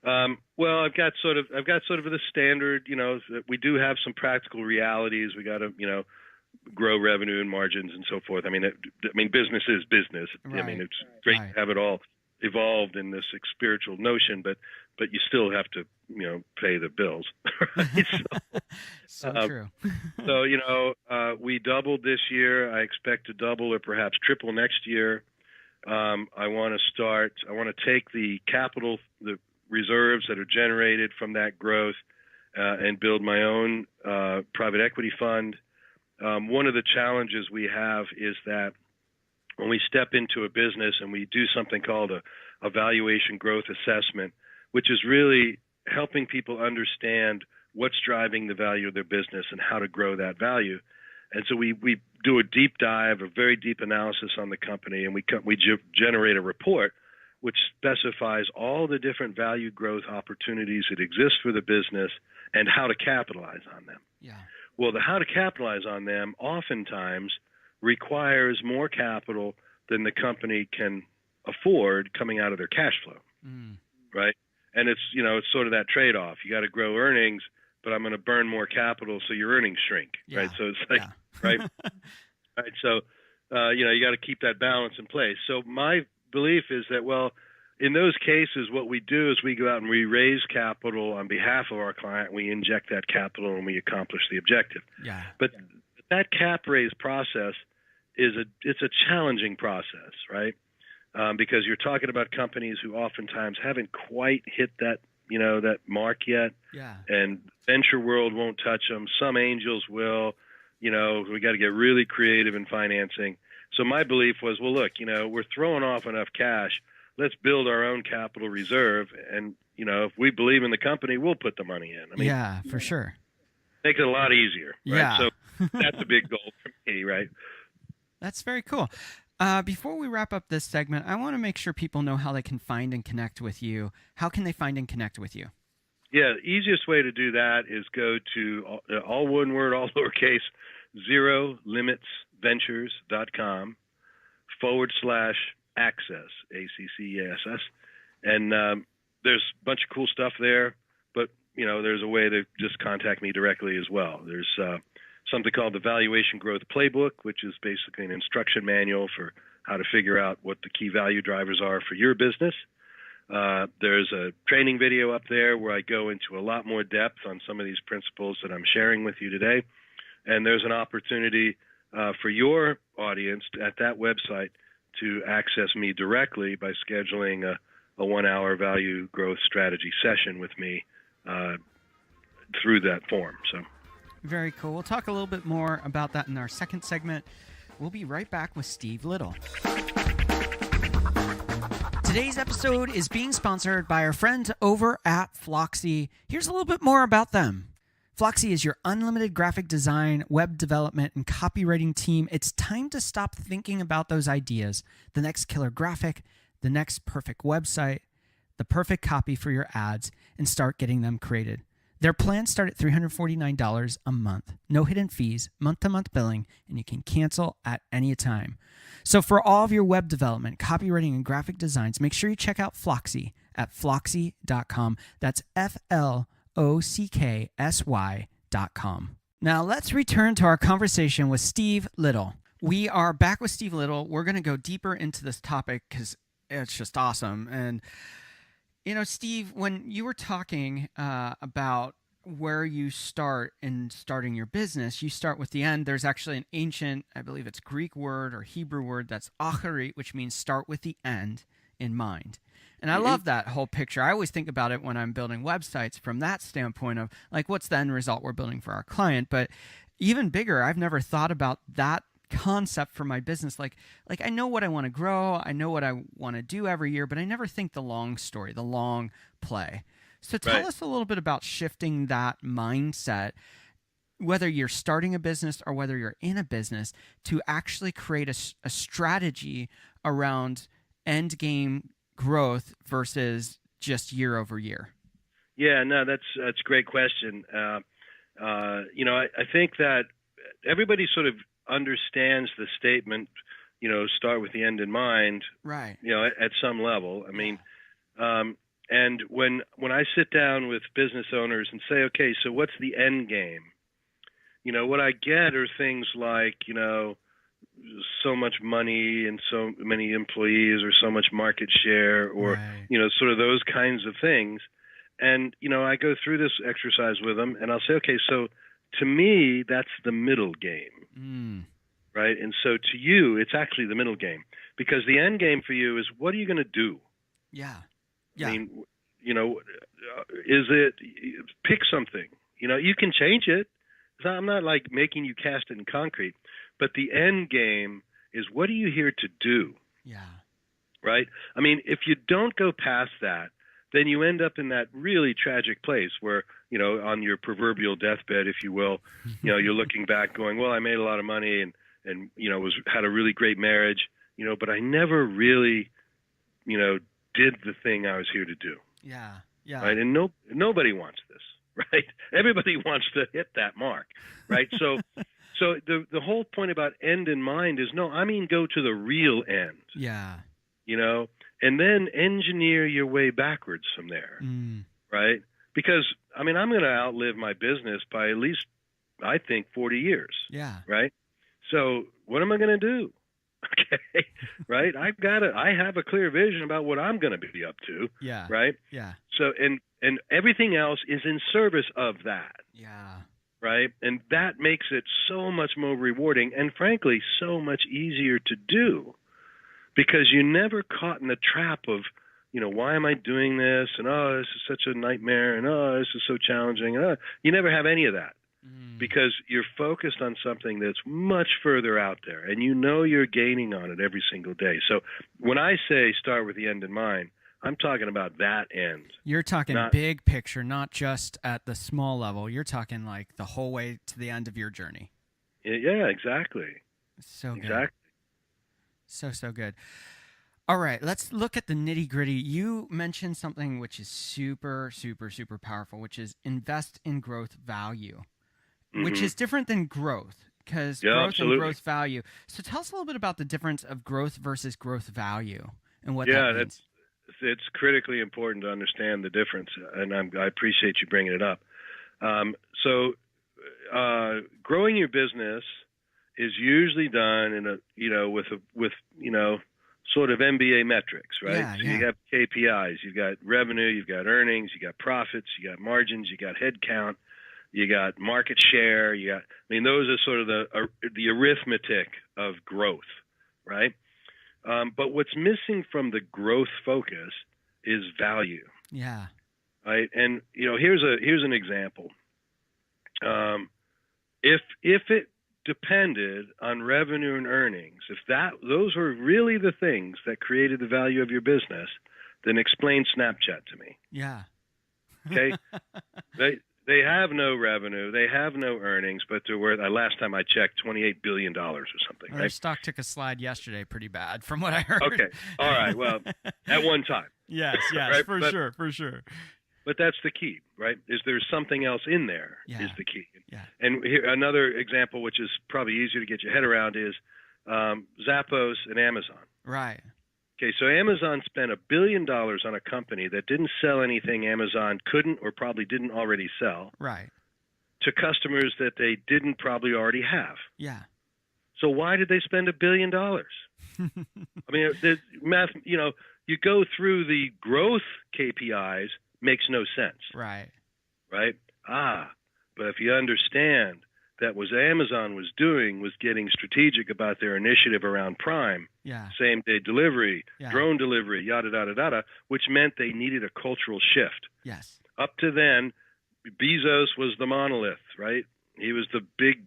Well, I've got sort of the standard, we do have some practical realities. We got to, grow revenue and margins and so forth. I mean, business is business. Right. I mean, it's great to have it all evolved in this spiritual notion, but you still have to, pay the bills. Right? So true. So, we doubled this year. I expect to double or perhaps triple next year. I want to take the capital, the reserves that are generated from that growth, and build my own private equity fund. One of the challenges we have is that when we step into a business and we do something called a valuation growth assessment, which is really helping people understand what's driving the value of their business and how to grow that value. And so we do a deep dive, a very deep analysis on the company, and we generate a report which specifies all the different value growth opportunities that exist for the business and how to capitalize on them. Yeah. Well, the how to capitalize on them oftentimes requires more capital than the company can afford coming out of their cash flow, right? And it's sort of that trade-off. You got to grow earnings, but I'm going to burn more capital, so your earnings shrink, right? So it's like, right? Right. So, you got to keep that balance in place. So my belief is that, well, in those cases, what we do is we go out and we raise capital on behalf of our client. We inject that capital and we accomplish the objective. Yeah. But that cap raise process it's a challenging process, right? Because you're talking about companies who oftentimes haven't quite hit that, that mark yet. Yeah. And venture world won't touch them. Some angels will. We got to get really creative in financing. So my belief was, well, look, we're throwing off enough cash. Let's build our own capital reserve. And, if we believe in the company, we'll put the money in. Yeah, for sure. Makes it a lot easier. Right? Yeah. So that's a big goal for me, right? That's very cool. Before we wrap up this segment, I want to make sure people know how they can find and connect with you. How can they find and connect with you? Yeah, the easiest way to do that is go to all one word, all lowercase, zerolimitsventures.com/access, ACCESS. And there's a bunch of cool stuff there, but, there's a way to just contact me directly as well. There's something called the Valuation Growth Playbook, which is basically an instruction manual for how to figure out what the key value drivers are for your business. There's a training video up there where I go into a lot more depth on some of these principles that I'm sharing with you today. And there's an opportunity for your audience at that website to access me directly by scheduling a 1-hour value growth strategy session with me through that form. So. Very cool. We'll talk a little bit more about that in our second segment. We'll be right back with Steve Little. Today's episode is being sponsored by our friends over at Floxy. Here's a little bit more about them. Floxy is your unlimited graphic design, web development, and copywriting team. It's time to stop thinking about those ideas. The next killer graphic, the next perfect website, the perfect copy for your ads, and start getting them created. Their plans start at $349 a month. No hidden fees, month-to-month billing, and you can cancel at any time. So for all of your web development, copywriting, and graphic designs, make sure you check out Floxy at floxy.com. That's FLOCKSY.com. Now let's return to our conversation with Steve Little. We are back with Steve Little. We're going to go deeper into this topic because it's just awesome. And Steve, when you were talking about where you start in starting your business, you start with the end. There's actually an ancient, I believe it's Greek word or Hebrew word that's acharit, which means start with the end in mind. And I love that whole picture. I always think about it when I'm building websites from that standpoint of like, what's the end result we're building for our client? But even bigger, I've never thought about that concept for my business. Like I know what I want to grow, I know what I want to do every year, but I never think the long story, the long play. So tell us a little bit about shifting that mindset, whether you're starting a business or whether you're in a business, to actually create a strategy around end game growth versus just year over year. Yeah, no, that's a great question. I think that everybody sort of understands the statement start with the end in mind, Right. at some level. I mean, and when I sit down with business owners and say, okay, so what's the end game? What I get are things like, so much money and so many employees or so much market share or, Right. sort of those kinds of things. And, I go through this exercise with them and I'll say, okay, so to me, that's the middle game. Right. And so to you, it's actually the middle game, because the end game for you is, what are you going to do? Yeah. I mean, is it, pick something, you can change it. I'm not like making you cast it in concrete, but the end game is, what are you here to do? Yeah. Right. I mean, if you don't go past that, then you end up in that really tragic place where, on your proverbial deathbed, if you will, you're looking back going, well, I made a lot of money and had a really great marriage, but I never really, did the thing I was here to do. Yeah. Yeah. Right. And nobody wants this. Right. Everybody wants to hit that mark. Right. So the whole point about end in mind is, no, I mean, go to the real end. Yeah. And then engineer your way backwards from there. Right. Because, I mean, I'm going to outlive my business by at least, I think, 40 years. Yeah. Right. So what am I going to do? Okay. Right. I have a clear vision about what I'm going to be up to. Yeah. Right. Yeah. So, and everything else is in service of that. Yeah. Right. And that makes it so much more rewarding and, frankly, so much easier to do, because you're never caught in the trap of, why am I doing this? And, oh, this is such a nightmare. And, oh, this is so challenging. And, you never have any of that, because you're focused on something that's much further out there, and you're gaining on it every single day. So when I say start with the end in mind, I'm talking about that end. You're talking big picture, not just at the small level. You're talking like the whole way to the end of your journey. Yeah, exactly. So good. Exactly. So good. All right, let's look at the nitty gritty. You mentioned something which is super, super, super powerful, which is invest in growth value, which is different than growth, because growth absolutely. and growth value. So tell us a little bit about the difference of growth versus growth value and what that means. It's critically important to understand the difference, and I appreciate you bringing it up. So growing your business is usually done in with sort of MBA metrics, right? Yeah, so you have KPIs, you've got revenue, you've got earnings, you got profits, you got margins, you got head count, you got market share, those are sort of the arithmetic of growth, right? But what's missing from the growth focus is value. Yeah. Right. And, here's an example. If it depended on revenue and earnings, if those were really the things that created the value of your business, then explain Snapchat to me. Yeah. Okay. They have no revenue, they have no earnings, but they're worth, last time I checked, $28 billion or something. Their stock took a slide yesterday pretty bad, from what I heard. Okay. All right. Well, at one time. Yes, right? for sure. But that's the key, right? Is there's something else in there is the key. Yeah. And here, another example, which is probably easier to get your head around, is Zappos and Amazon. Right. Okay, so Amazon spent $1 billion on a company that didn't sell anything Amazon couldn't or probably didn't already sell. Right. To customers that they didn't probably already have. Yeah. So why did they spend $1 billion? I mean, the math, you go through the growth KPIs, makes no sense. Right. Right? But if you understand that what Amazon was doing was getting strategic about their initiative around Prime, same day delivery, drone delivery, yada, yada, yada, which meant they needed a cultural shift. Yes. Up to then, Bezos was the monolith, right? He was the big,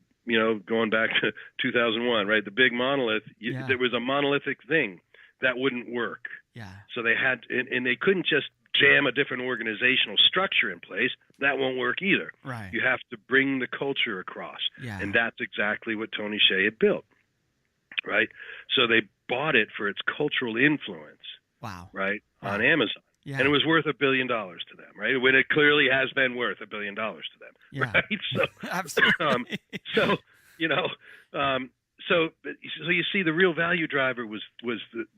going back to 2001, right? The big monolith. There was a monolithic thing that wouldn't work. Yeah. So they had, and they couldn't just jam a different organizational structure in place. That won't work either. Right. You have to bring the culture across. Yeah. And that's exactly what Tony Hsieh had built. Right. So they bought it for its cultural influence. Wow. Right. On Amazon. Yeah. And it was worth $1 billion to them, right? When it clearly has been worth $1 billion to them, Yeah. right? So, Absolutely. So you see, the real value driver was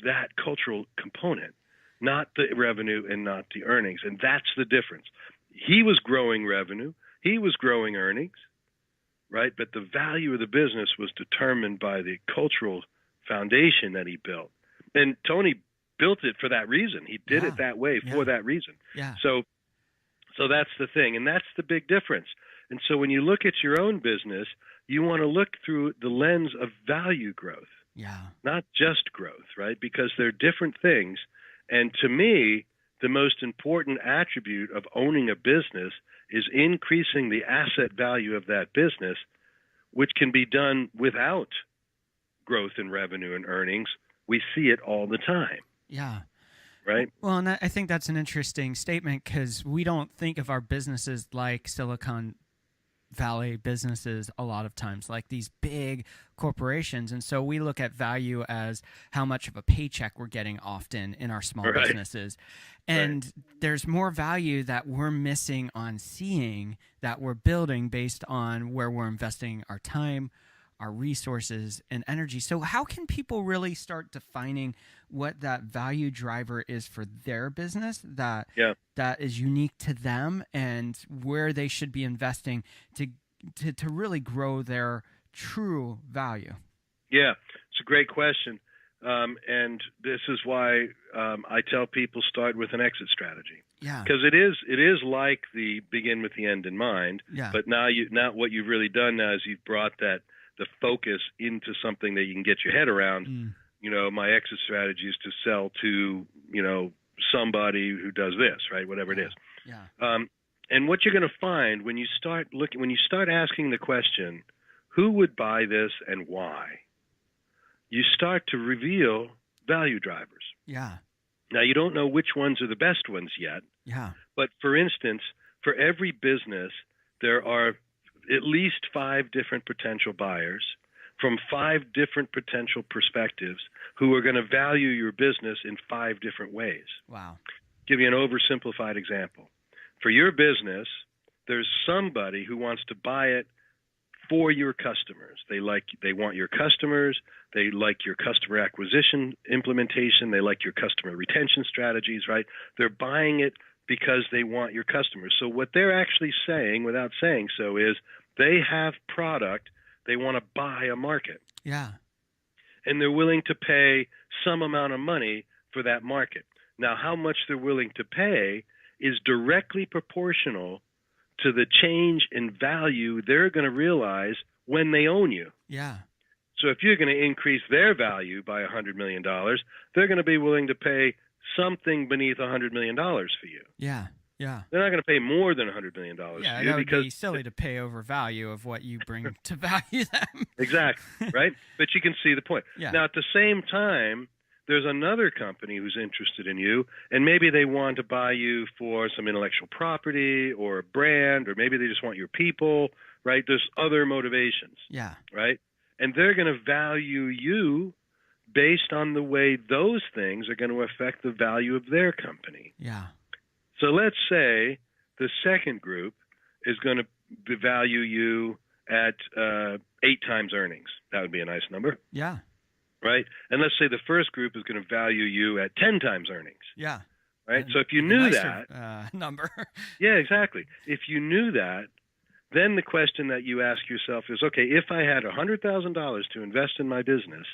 that cultural component, not the revenue and not the earnings. And that's the difference. He was growing revenue. He was growing earnings, right? But the value of the business was determined by the cultural foundation that he built. And Tony built it for that reason. He did it that way for that reason. Yeah. So that's the thing. And that's the big difference. And so when you look at your own business, you want to look through the lens of value growth, not just growth, right? Because they're different things. And to me, the most important attribute of owning a business is increasing the asset value of that business, which can be done without growth in revenue and earnings. We see it all the time. Yeah. Right? Well, and I think that's an interesting statement because we don't think of our businesses like Silicon Valley businesses a lot of times, like these big corporations. And so we look at value as how much of a paycheck we're getting often in our small businesses. And there's more value that we're missing on seeing that we're building based on where we're investing our time, our resources, and energy. So how can people really start defining what that value driver is for their business that is unique to them and where they should be investing to really grow their true value? Yeah, it's a great question. And this is why I tell people start with an exit strategy. Yeah. Because it is like the begin with the end in mind. Yeah. But now what you've really done now is you've brought the focus into something that you can get your head around. You know, my exit strategy is to sell to, somebody who does this, right? Whatever it is. Yeah. And what you're going to find when you start asking the question, who would buy this and why? You start to reveal value drivers. Yeah. Now, you don't know which ones are the best ones yet. Yeah. But for instance, for every business, there are at least 5 different potential buyers from 5 different potential perspectives who are going to value your business in 5 different ways. Wow. Give you an oversimplified example. For your business, there's somebody who wants to buy it for your customers. They want your customers. They like your customer acquisition implementation. They like your customer retention strategies, right? They're buying it because they want your customers. So what they're actually saying, without saying so, is they have product. They want to buy a market. Yeah. And they're willing to pay some amount of money for that market. Now, how much they're willing to pay is directly proportional to the change in value they're going to realize when they own you. Yeah. So if you're going to increase their value by $100 million, they're going to be willing to pay something beneath $100 million for you. Yeah. Yeah. They're not going to pay more than $100 million for you. Yeah, that would be silly to pay over value of what you bring to value them. Exactly, right? But you can see the point. Yeah. Now, at the same time, there's another company who's interested in you, and maybe they want to buy you for some intellectual property or a brand, or maybe they just want your people, right? There's other motivations. Yeah. Right? And they're going to value you based on the way those things are going to affect the value of their company. Yeah. So let's say the second group is going to value you at 8 times earnings. That would be a nice number. Yeah. Right? And let's say the first group is going to value you at 10 times earnings. Yeah. Right? And so if you knew nicer, that number. Yeah, exactly. If you knew that, then the question that you ask yourself is, okay, if I had $100,000 to invest in my business,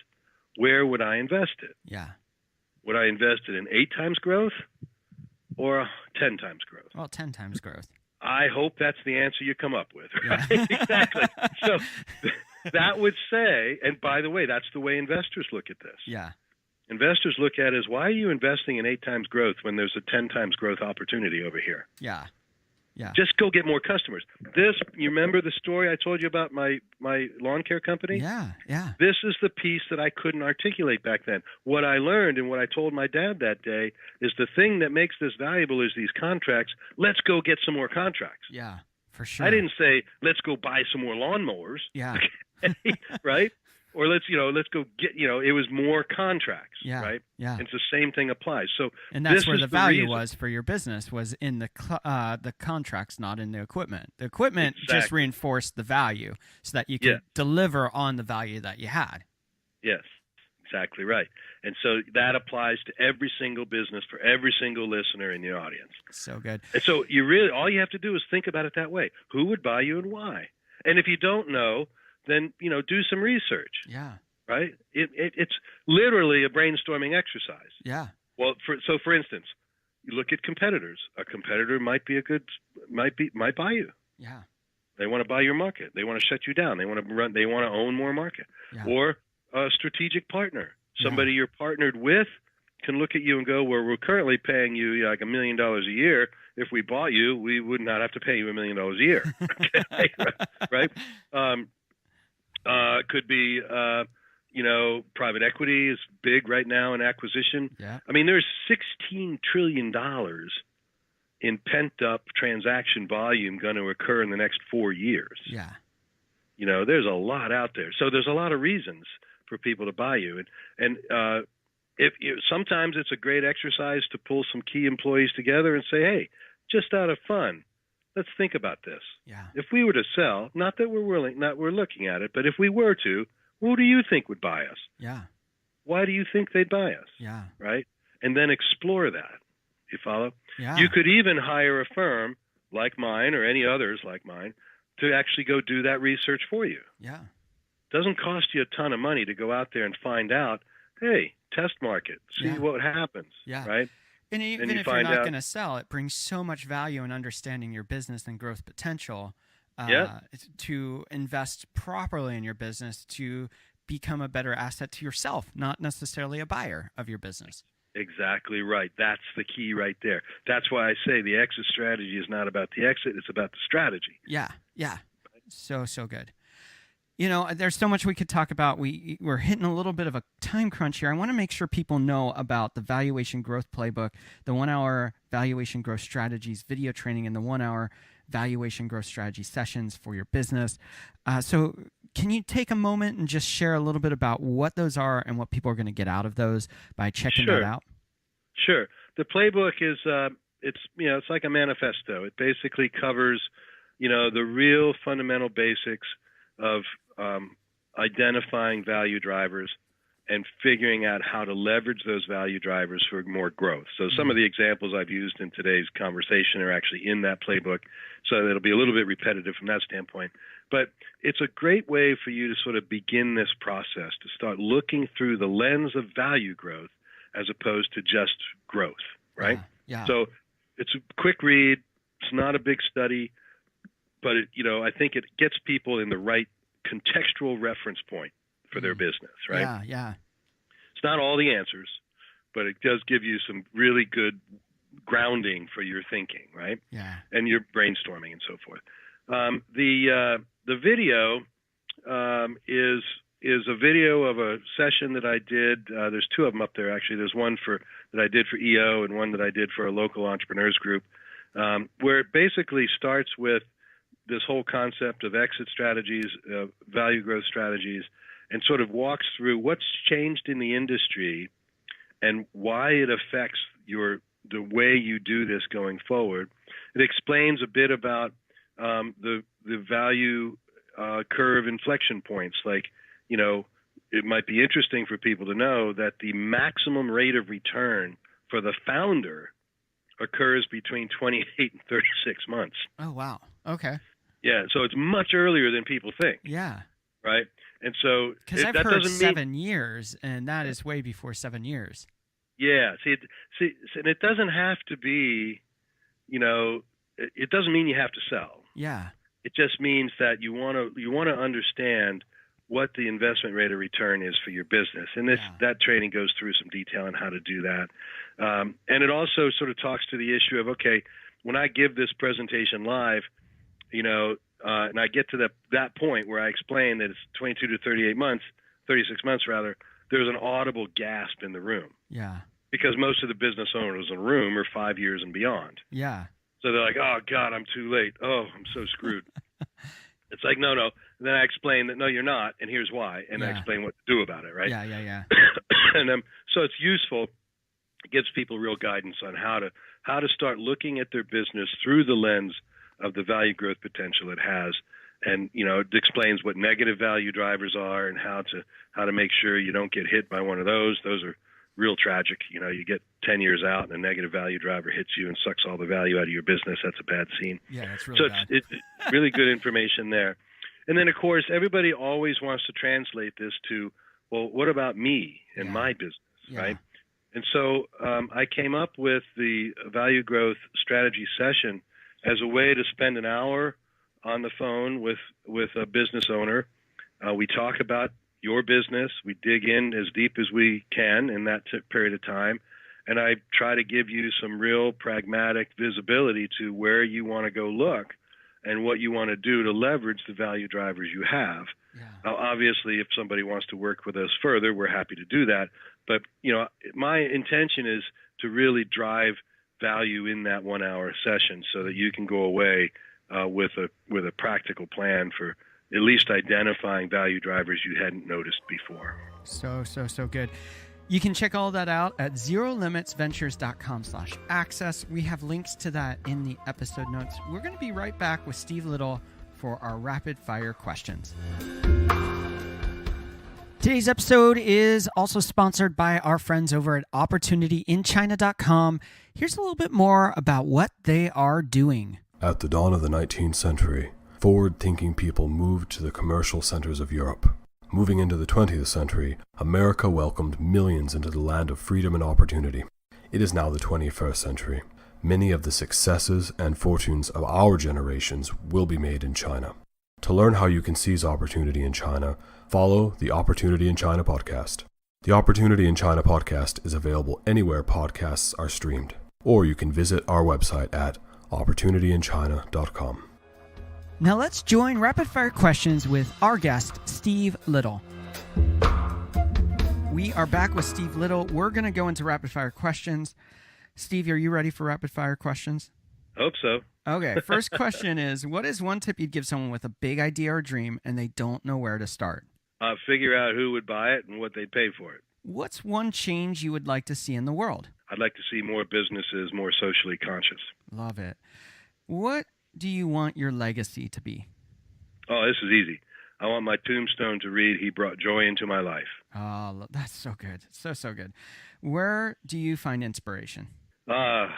where would I invest it? Yeah. Would I invest it in 8 times growth or 10 times growth? Well, 10 times growth. I hope that's the answer you come up with. Right? Yeah. Exactly. So that would say, and by the way, that's the way investors look at this. Yeah. Investors look at it as, why are you investing in 8 times growth when there's a 10 times growth opportunity over here? Yeah. Yeah. Just go get more customers. You remember the story I told you about my lawn care company? Yeah, yeah. This is the piece that I couldn't articulate back then. What I learned and what I told my dad that day is the thing that makes this valuable is these contracts. Let's go get some more contracts. Yeah, for sure. I didn't say, let's go buy some more lawnmowers. Yeah. Right? Or let's go get, it was more contracts, yeah, right? Yeah. And it's the same thing applies. So and that's where is the value reason. was for your business was in the contracts, not in the equipment. The equipment Exactly. just reinforced the value so that you could deliver on the value that you had. Yes, exactly right. And so that applies to every single business for every single listener in the audience. So good. And so all you have to do is think about it that way. Who would buy you and why? And if you don't know, then, do some research. Yeah. Right? It's literally a brainstorming exercise. Yeah. Well, for instance, you look at competitors. A competitor might buy you. Yeah. They want to buy your market. They want to shut you down. They want to own more market. Yeah. Or a strategic partner. Somebody you're partnered with can look at you and go, well, we're currently paying you like $1 million a year. If we bought you, we would not have to pay you $1 million a year. Okay? Right? Could be, private equity is big right now in acquisition. Yeah. I mean, there's $16 trillion in pent-up transaction volume going to occur in the next 4 years. Yeah. There's a lot out there. So there's a lot of reasons for people to buy you. And sometimes it's a great exercise to pull some key employees together and say, hey, just out of fun, let's think about this. Yeah. If we were to sell, not that we're looking at it, but if we were to, who do you think would buy us? Yeah. Why do you think they'd buy us? Yeah. Right? And then explore that. You follow? Yeah. You could even hire a firm like mine or any others like mine to actually go do that research for you. Yeah. Doesn't cost you a ton of money to go out there and find out, hey, test market, see what happens. Yeah. Right? And even if you're not going to sell, it brings so much value in understanding your business and growth potential to invest properly in your business to become a better asset to yourself, not necessarily a buyer of your business. Exactly right. That's the key right there. That's why I say the exit strategy is not about the exit, it's about the strategy. Yeah, yeah. So good. There's so much we could talk about. We're hitting a little bit of a time crunch here. I want to make sure people know about the Valuation Growth Playbook, the 1-hour Valuation Growth Strategies video training, and the 1-hour Valuation Growth Strategy sessions for your business. So can you take a moment and just share a little bit about what those are and what people are going to get out of those by checking that out? Sure. The playbook is it's like a manifesto. It basically covers the real fundamental basics of identifying value drivers and figuring out how to leverage those value drivers for more growth. So some of the examples I've used in today's conversation are actually in that playbook, so it'll be a little bit repetitive from that standpoint. But it's a great way for you to sort of begin this process, to start looking through the lens of value growth as opposed to just growth, right? Yeah. So it's a quick read. It's not a big study, but I think it gets people in the right contextual reference point for their business, right? Yeah. It's not all the answers, but it does give you some really good grounding for your thinking, right? Yeah. And your brainstorming and so forth. The video is a video of a session that I did. There's two of them up there, actually. There's one that I did for EO and one that I did for a local entrepreneurs group, where it basically starts with this whole concept of exit strategies, value growth strategies, and sort of walks through what's changed in the industry and why it affects the way you do this going forward. It explains a bit about the value curve inflection points. Like, it might be interesting for people to know that the maximum rate of return for the founder occurs between 28 and 36 months. Oh, wow. Okay. Yeah, so it's much earlier than people think. Yeah. Right? And so because I've heard 7 years, and that is way before 7 years. Yeah. See, and it doesn't have to be, it doesn't mean you have to sell. Yeah. It just means that you want to understand what the investment rate of return is for your business. And that training goes through some detail on how to do that. And it also sort of talks to the issue of, okay, when I give this presentation live, and I get to that point where I explain that it's 22 to 36 months rather, there's an audible gasp in the room. Yeah. Because most of the business owners in the room are 5 years and beyond. Yeah. So they're like, oh, God, I'm too late. Oh, I'm so screwed. It's like, no. And then I explain that, no, you're not, and here's why. And I explain what to do about it, right? Yeah. And so it's useful. It gives people real guidance on how to start looking at their business through the lens of the value growth potential it has, and it explains what negative value drivers are and how to make sure you don't get hit by one of those. Those are real tragic. You get 10 years out and a negative value driver hits you and sucks all the value out of your business. That's a bad scene. Yeah, that's really bad. It's really good information there. And then, of course, everybody always wants to translate this to, well, what about me and my business, right? And so I came up with the value growth strategy session as a way to spend an hour on the phone with a business owner. We talk about your business. We dig in as deep as we can in that period of time. And I try to give you some real pragmatic visibility to where you want to go look and what you want to do to leverage the value drivers you have. Yeah. Now, obviously, if somebody wants to work with us further, we're happy to do that. But, my intention is to really drive value in that 1 hour session so that you can go away with a practical plan for at least identifying value drivers you hadn't noticed before. So good. You can check all that out at zerolimitsventures.com/access. We have links to that in the episode notes. We're going to be right back with Steve Little for our rapid fire questions. Today's episode is also sponsored by our friends over at opportunityinchina.com. Here's a little bit more about what they are doing. At the dawn of the 19th century, forward-thinking people moved to the commercial centers of Europe. Moving into the 20th century, America welcomed millions into the land of freedom and opportunity. It is now the 21st century. Many of the successes and fortunes of our generations will be made in China. To learn how you can seize opportunity in China, follow the Opportunity in China podcast. The Opportunity in China podcast is available anywhere podcasts are streamed, or you can visit our website at opportunityinchina.com. Now let's join rapid fire questions with our guest, Steve Little. We are back with Steve Little. We're going to go into rapid fire questions. Steve, are you ready for rapid fire questions? Hope so. Okay, first question is, what is one tip you'd give someone with a big idea or dream and they don't know where to start? Figure out who would buy it and what they'd pay for it. What's one change you would like to see in the world? I'd like to see more businesses more socially conscious. Love it. What do you want your legacy to be? Oh, this is easy. I want my tombstone to read, "He brought joy into my life." Oh, that's so good. So good. Where do you find inspiration? Short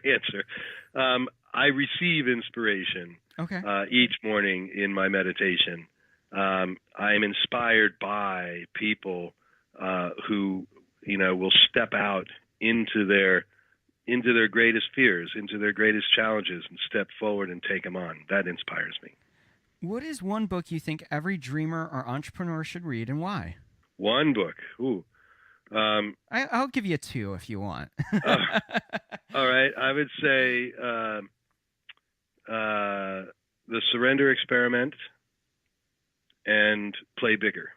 answer. I receive inspiration each morning in my meditation. I am inspired by people who, will step out into their greatest fears, into their greatest challenges, and step forward and take them on. That inspires me. What is one book you think every dreamer or entrepreneur should read, and why? One book. Ooh. I'll give you two if you want. All right. I would say The Surrender Experiment and Play Bigger.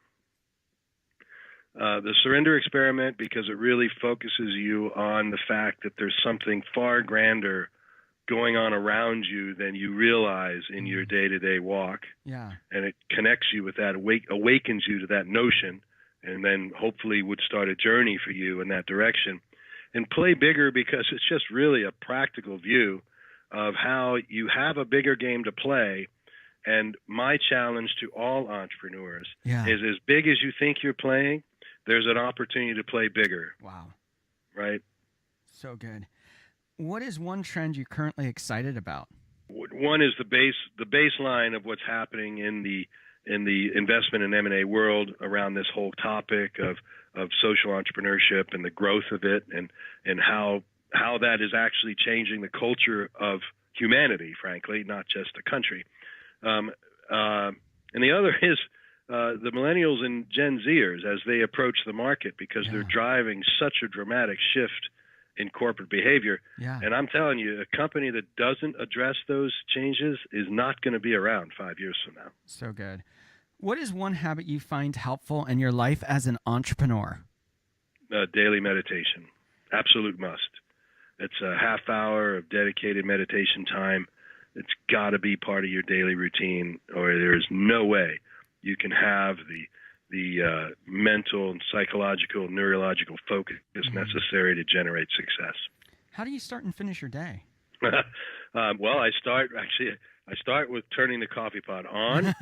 The Surrender Experiment, because it really focuses you on the fact that there's something far grander going on around you than you realize in your day-to-day walk. Yeah. And it connects you with that, awakens you to that notion, and then hopefully would start a journey for you in that direction. And Play Bigger, because it's just really a practical view of how you have a bigger game to play. And my challenge to all entrepreneurs is, as big as you think you're playing, there's an opportunity to play bigger. Wow. Right? So good. What is one trend you're currently excited about? One is the baseline of what's happening in the investment and M&A world around this whole topic of social entrepreneurship and the growth of it, and how that is actually changing the culture of humanity, frankly, not just a country. And the other is the millennials and Gen Zers as they approach the market, because they're driving such a dramatic shift in corporate behavior. Yeah. And I'm telling you, a company that doesn't address those changes is not going to be around 5 years from now. So good. What is one habit you find helpful in your life as an entrepreneur? Daily meditation. Absolute must. It's a half hour of dedicated meditation time. It's got to be part of your daily routine, or there is no way you can have the mental and psychological, neurological focus necessary to generate success. How do you start and finish your day? Well, I start with turning the coffee pot on.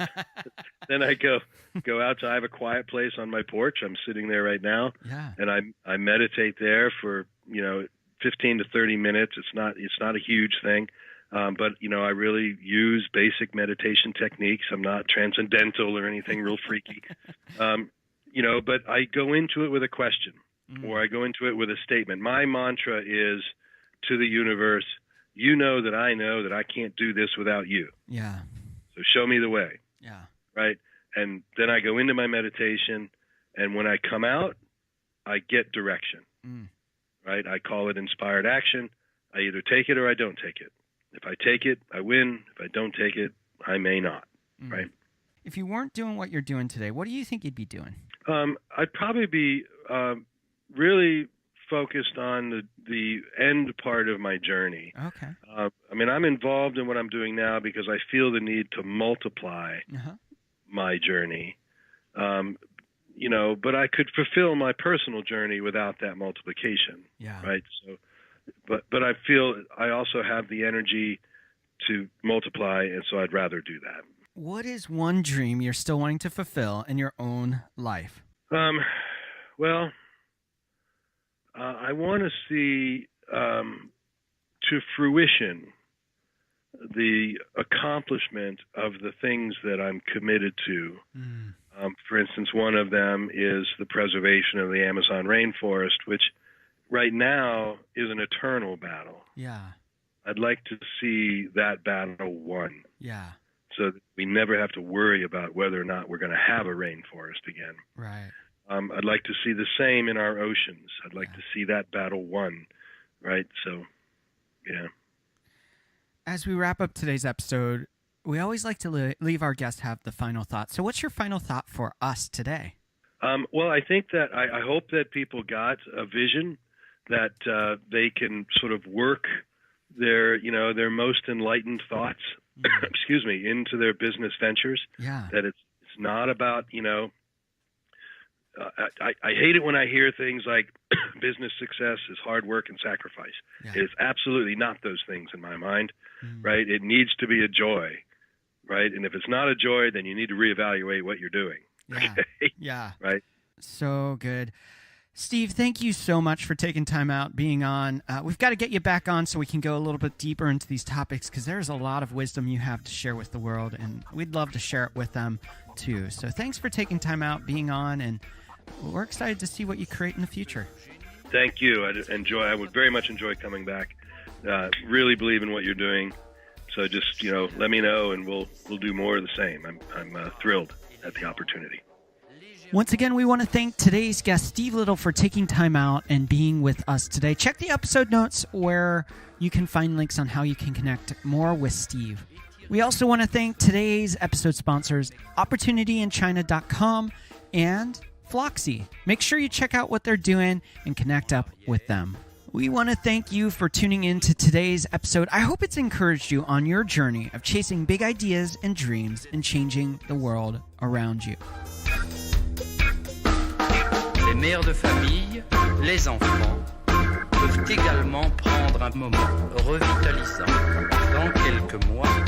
Then I go out to, I have a quiet place on my porch. I'm sitting there right now. Yeah. And I meditate there for, 15 to 30 minutes. It's not a huge thing. But I really use basic meditation techniques. I'm not transcendental or anything real freaky. But I go into it with a question, or I go into it with a statement. My mantra is to the universe, you know that I can't do this without you. Yeah. So show me the way. Yeah. Right. And then I go into my meditation, and when I come out, I get direction. Right. I call it inspired action. I either take it or I don't take it. If I take it, I win. If I don't take it, I may not. Right. If you weren't doing what you're doing today, what do you think you'd be doing? I'd probably be really focused on the end part of my journey. Okay. I'm involved in what I'm doing now because I feel the need to multiply my journey. But I could fulfill my personal journey without that multiplication. Yeah. Right. So, but I feel I also have the energy to multiply, and so I'd rather do that. What is one dream you're still wanting to fulfill in your own life? Well, I want to see to fruition the accomplishment of the things that I'm committed to. For instance, one of them is the preservation of the Amazon rainforest, which right now is an eternal battle. Yeah. I'd like to see that battle won. Yeah. So that we never have to worry about whether or not we're going to have a rainforest again. Right. I'd like to see the same in our oceans. I'd like to see that battle won. Right. So, yeah. As we wrap up today's episode, we always like to leave our guests have the final thought. So what's your final thought for us today? Well, I think that I hope that people got a vision that they can sort of work their most enlightened thoughts, into their business ventures. Yeah. That it's not about, I hate it when I hear things like business success is hard work and sacrifice. Yeah. It's absolutely not those things in my mind, right? It needs to be a joy, right? And if it's not a joy, then you need to reevaluate what you're doing. Yeah. Okay? Yeah. Right. So good. Steve, thank you so much for taking time out, being on. We've got to get you back on so we can go a little bit deeper into these topics because there's a lot of wisdom you have to share with the world, and we'd love to share it with them too. So thanks for taking time out, being on, and we're excited to see what you create in the future. Thank you. I would very much enjoy coming back. Really believe in what you're doing. So just, let me know and we'll do more of the same. I'm thrilled at the opportunity. Once again, we want to thank today's guest, Steve Little, for taking time out and being with us today. Check the episode notes where you can find links on how you can connect more with Steve. We also want to thank today's episode sponsors, OpportunityInChina.com and Floxy. Make sure you check out what they're doing and connect up with them. We want to thank you for tuning in to today's episode. I hope it's encouraged you on your journey of chasing big ideas and dreams and changing the world around you. Les mères de famille, les enfants, peuvent également prendre un moment revitalisant dans quelques mois,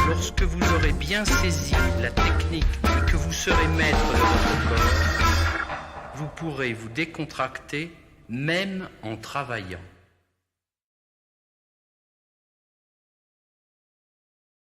lorsque vous aurez bien saisi la technique et que vous serez maître de votre corps. Vous pourrez vous décontracter même en travaillant.